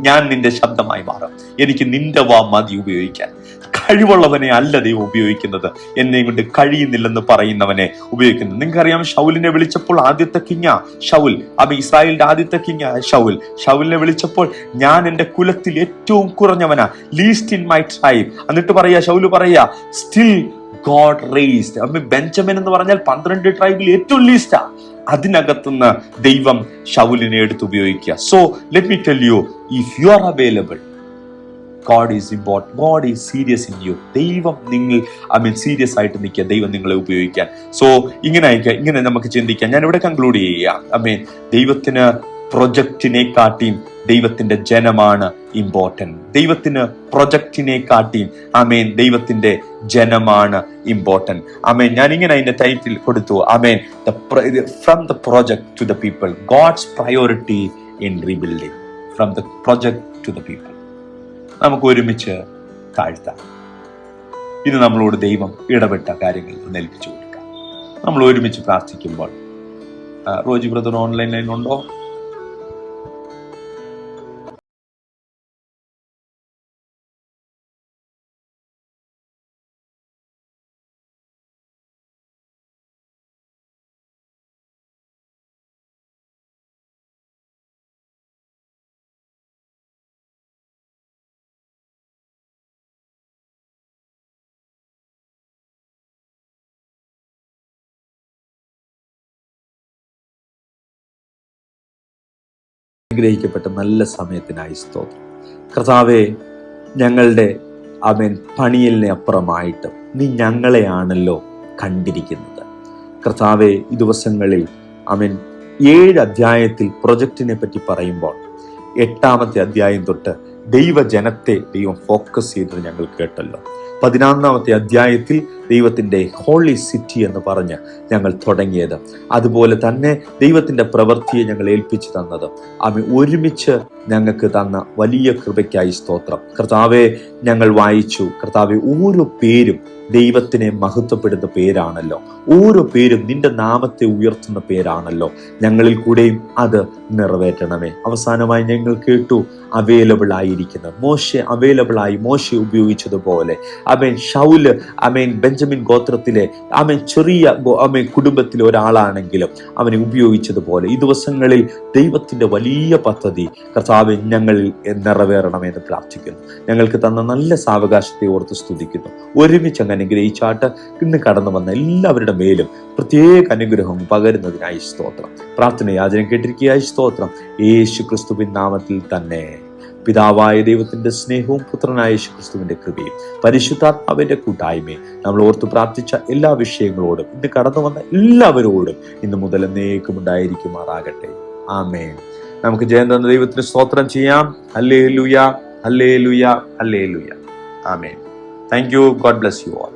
ഞാൻ നിന്റെ ശബ്ദമായി മാറാം, എനിക്ക് നിന്റെ വാ മതി ഉപയോഗിക്കാൻ. കഴിവുള്ളവനെ അല്ല ദൈവം ഉപയോഗിക്കുന്നത്, എന്നെ കൊണ്ട് കഴിയുന്നില്ലെന്ന് പറയുന്നവനെ ഉപയോഗിക്കുന്നത്. നിങ്ങൾക്കറിയാം, ഷൗലിനെ വിളിച്ചപ്പോൾ ആദ്യത്തെ കിങ്ങ ഷൗൽ, ഇസ്രായേലിന്റെ ആദ്യത്തെ കിങ്ങ ഷൗലിനെ വിളിച്ചപ്പോൾ ഞാൻ എന്റെ കുലത്തിൽ ഏറ്റവും കുറഞ്ഞവനാ, ലീസ്റ്റ് ഇൻ മൈ ട്രൈബ്. എന്നിട്ട് ഷൗല് പറയാ, സ്റ്റിൽ ഗോഡ് റേസ്ഡ്. ബെഞ്ചമിൻ എന്ന് പറഞ്ഞാൽ 12 ട്രൈബിൽ ഏറ്റവും ലീസ്റ്റാ. അതിനകത്തുനിന്ന് ദൈവം ഷൗലിനെ എടുത്ത് ഉപയോഗിക്കുക. So let me tell you, if you are available, God is important. God is serious in you. ദൈവം നിങ്ങൾ സീരിയസ് ആയിട്ട് നിൽക്കുക, ദൈവം നിങ്ങളെ ഉപയോഗിക്കാൻ. സോ ഇങ്ങനെ നമുക്ക് ചിന്തിക്കാം. ഞാൻ ഇവിടെ കൺക്ലൂഡ് ചെയ്യാം. ദൈവത്തിന് പ്രൊജക്റ്റിനെ കാട്ടിയും ദൈവത്തിന്റെ ജനമാണ് ഇമ്പോർട്ടന്റ്. ദൈവത്തിന് പ്രൊജക്റ്റിനെ കാട്ടിയും ദൈവത്തിന്റെ ജനമാണ് ഇമ്പോർട്ടന്റ്. ഞാൻ ഇങ്ങനെ അതിന്റെ ടൈറ്റിൽ കൊടുത്തു, from the project to the people, God's priority in rebuilding. From the project to the people. നമുക്ക് ഒരുമിച്ച് താഴ്ത്താം. ഇത് നമ്മളോട് ദൈവം ഇടപെട്ട കാര്യങ്ങൾ ഏൽപ്പിച്ചു കൊടുക്കാം. നമ്മൾ ഒരുമിച്ച് പ്രാർത്ഥിക്കുമ്പോൾ, റോജി ബ്രദർ ഓൺലൈൻ ലൈനുണ്ടോ? അനുഗ്രഹിക്കപ്പെട്ട നല്ല സമയത്തിനായി സ്തോത്രം. കർത്താവേ, ഞങ്ങളുടെ പണിയലിനെ അപ്പുറമായിട്ട് നീ ഞങ്ങളെയാണല്ലോ കണ്ടിരിക്കുന്നത്. കർത്താവേ, ഈ ദിവസങ്ങളിൽ 7 അധ്യായത്തിൽ പ്രൊജക്റ്റിനെ പറ്റി പറയുമ്പോൾ 8ാമത്തെ അധ്യായം തൊട്ട് ദൈവജനത്തെ ദൈവം ഫോക്കസ് ചെയ്തത് ഞങ്ങൾ കേട്ടല്ലോ. 11ാമത്തെ അധ്യായത്തിൽ ദൈവത്തിൻ്റെ ഹോളി സിറ്റി എന്ന് പറഞ്ഞ് ഞങ്ങൾ തുടങ്ങിയത്, അതുപോലെ തന്നെ ദൈവത്തിൻ്റെ പ്രവൃത്തിയെ ഞങ്ങൾ ഏൽപ്പിച്ചു തന്നത്, ഒരുമിച്ച് ഞങ്ങൾക്ക് തന്ന വലിയ കൃപയ്ക്കായി സ്തോത്രം. കർത്താവെ, ഞങ്ങൾ വായിച്ചു, കർത്താവെ, ഓരോ പേരും ദൈവത്തിനെ മഹത്വപ്പെടുന്ന പേരാണല്ലോ, ഓരോ പേരും നിന്റെ നാമത്തെ ഉയർത്തുന്ന പേരാണല്ലോ. ഞങ്ങളിൽ കൂടെയും അത് നിറവേറ്റണമേ. അവസാനമായി ഞങ്ങൾ കേട്ടു, അവൈലബിൾ ആയിരിക്കുന്നത്. മോശെ ഉപയോഗിച്ചതുപോലെ ഷൗല് ബെഞ്ചമിൻ ഗോത്രത്തിലെ ചെറിയ കുടുംബത്തിലെ ഒരാളാണെങ്കിലും അവനെ ഉപയോഗിച്ചതുപോലെ ഈ ദിവസങ്ങളിൽ ദൈവത്തിന്റെ വലിയ പദ്ധതി കർത്താവെ ഞങ്ങളിൽ നിറവേറണമെന്ന് പ്രാർത്ഥിക്കുന്നു. ഞങ്ങൾക്ക് തന്ന നല്ല സാവകാശത്തെ ഓർത്ത് സ്തുതിക്കുന്നു. ഒരുമിച്ച് അങ്ങ് അനുഗ്രഹിച്ചാട്ട് ഇന്ന് കടന്നു വന്ന എല്ലാവരുടെ മേലും പ്രത്യേക അനുഗ്രഹം പകരുന്നതിനായി സ്തോത്രം. പ്രാർത്ഥന യാചന കേട്ടിരിക്കുകയായി സ്തോത്രം. യേശു ക്രിസ്തുവിൻ നാമത്തിൽ തന്നെ. പിതാവായ ദൈവത്തിന്റെ സ്നേഹവും പുത്രനായ യേശു ക്രിസ്തുവിന്റെ കൃപയും പരിശുദ്ധാത്മാവിന്റെ കൂട്ടായ്മയും നമ്മൾ ഓർത്ത് പ്രാർത്ഥിച്ച എല്ലാ വിഷയങ്ങളോടും ഇന്ന് കടന്നു വന്ന എല്ലാവരോടും ഇന്ന് മുതൽ എന്നേക്കും ഉണ്ടായിരിക്കുമാറാകട്ടെ. ആമേൻ. നമുക്ക് ജയം തന്ന ദൈവത്തിന് സ്തോത്രം ചെയ്യാം. Hallelujah, hallelujah, hallelujah. Amen. Thank you. God bless you all.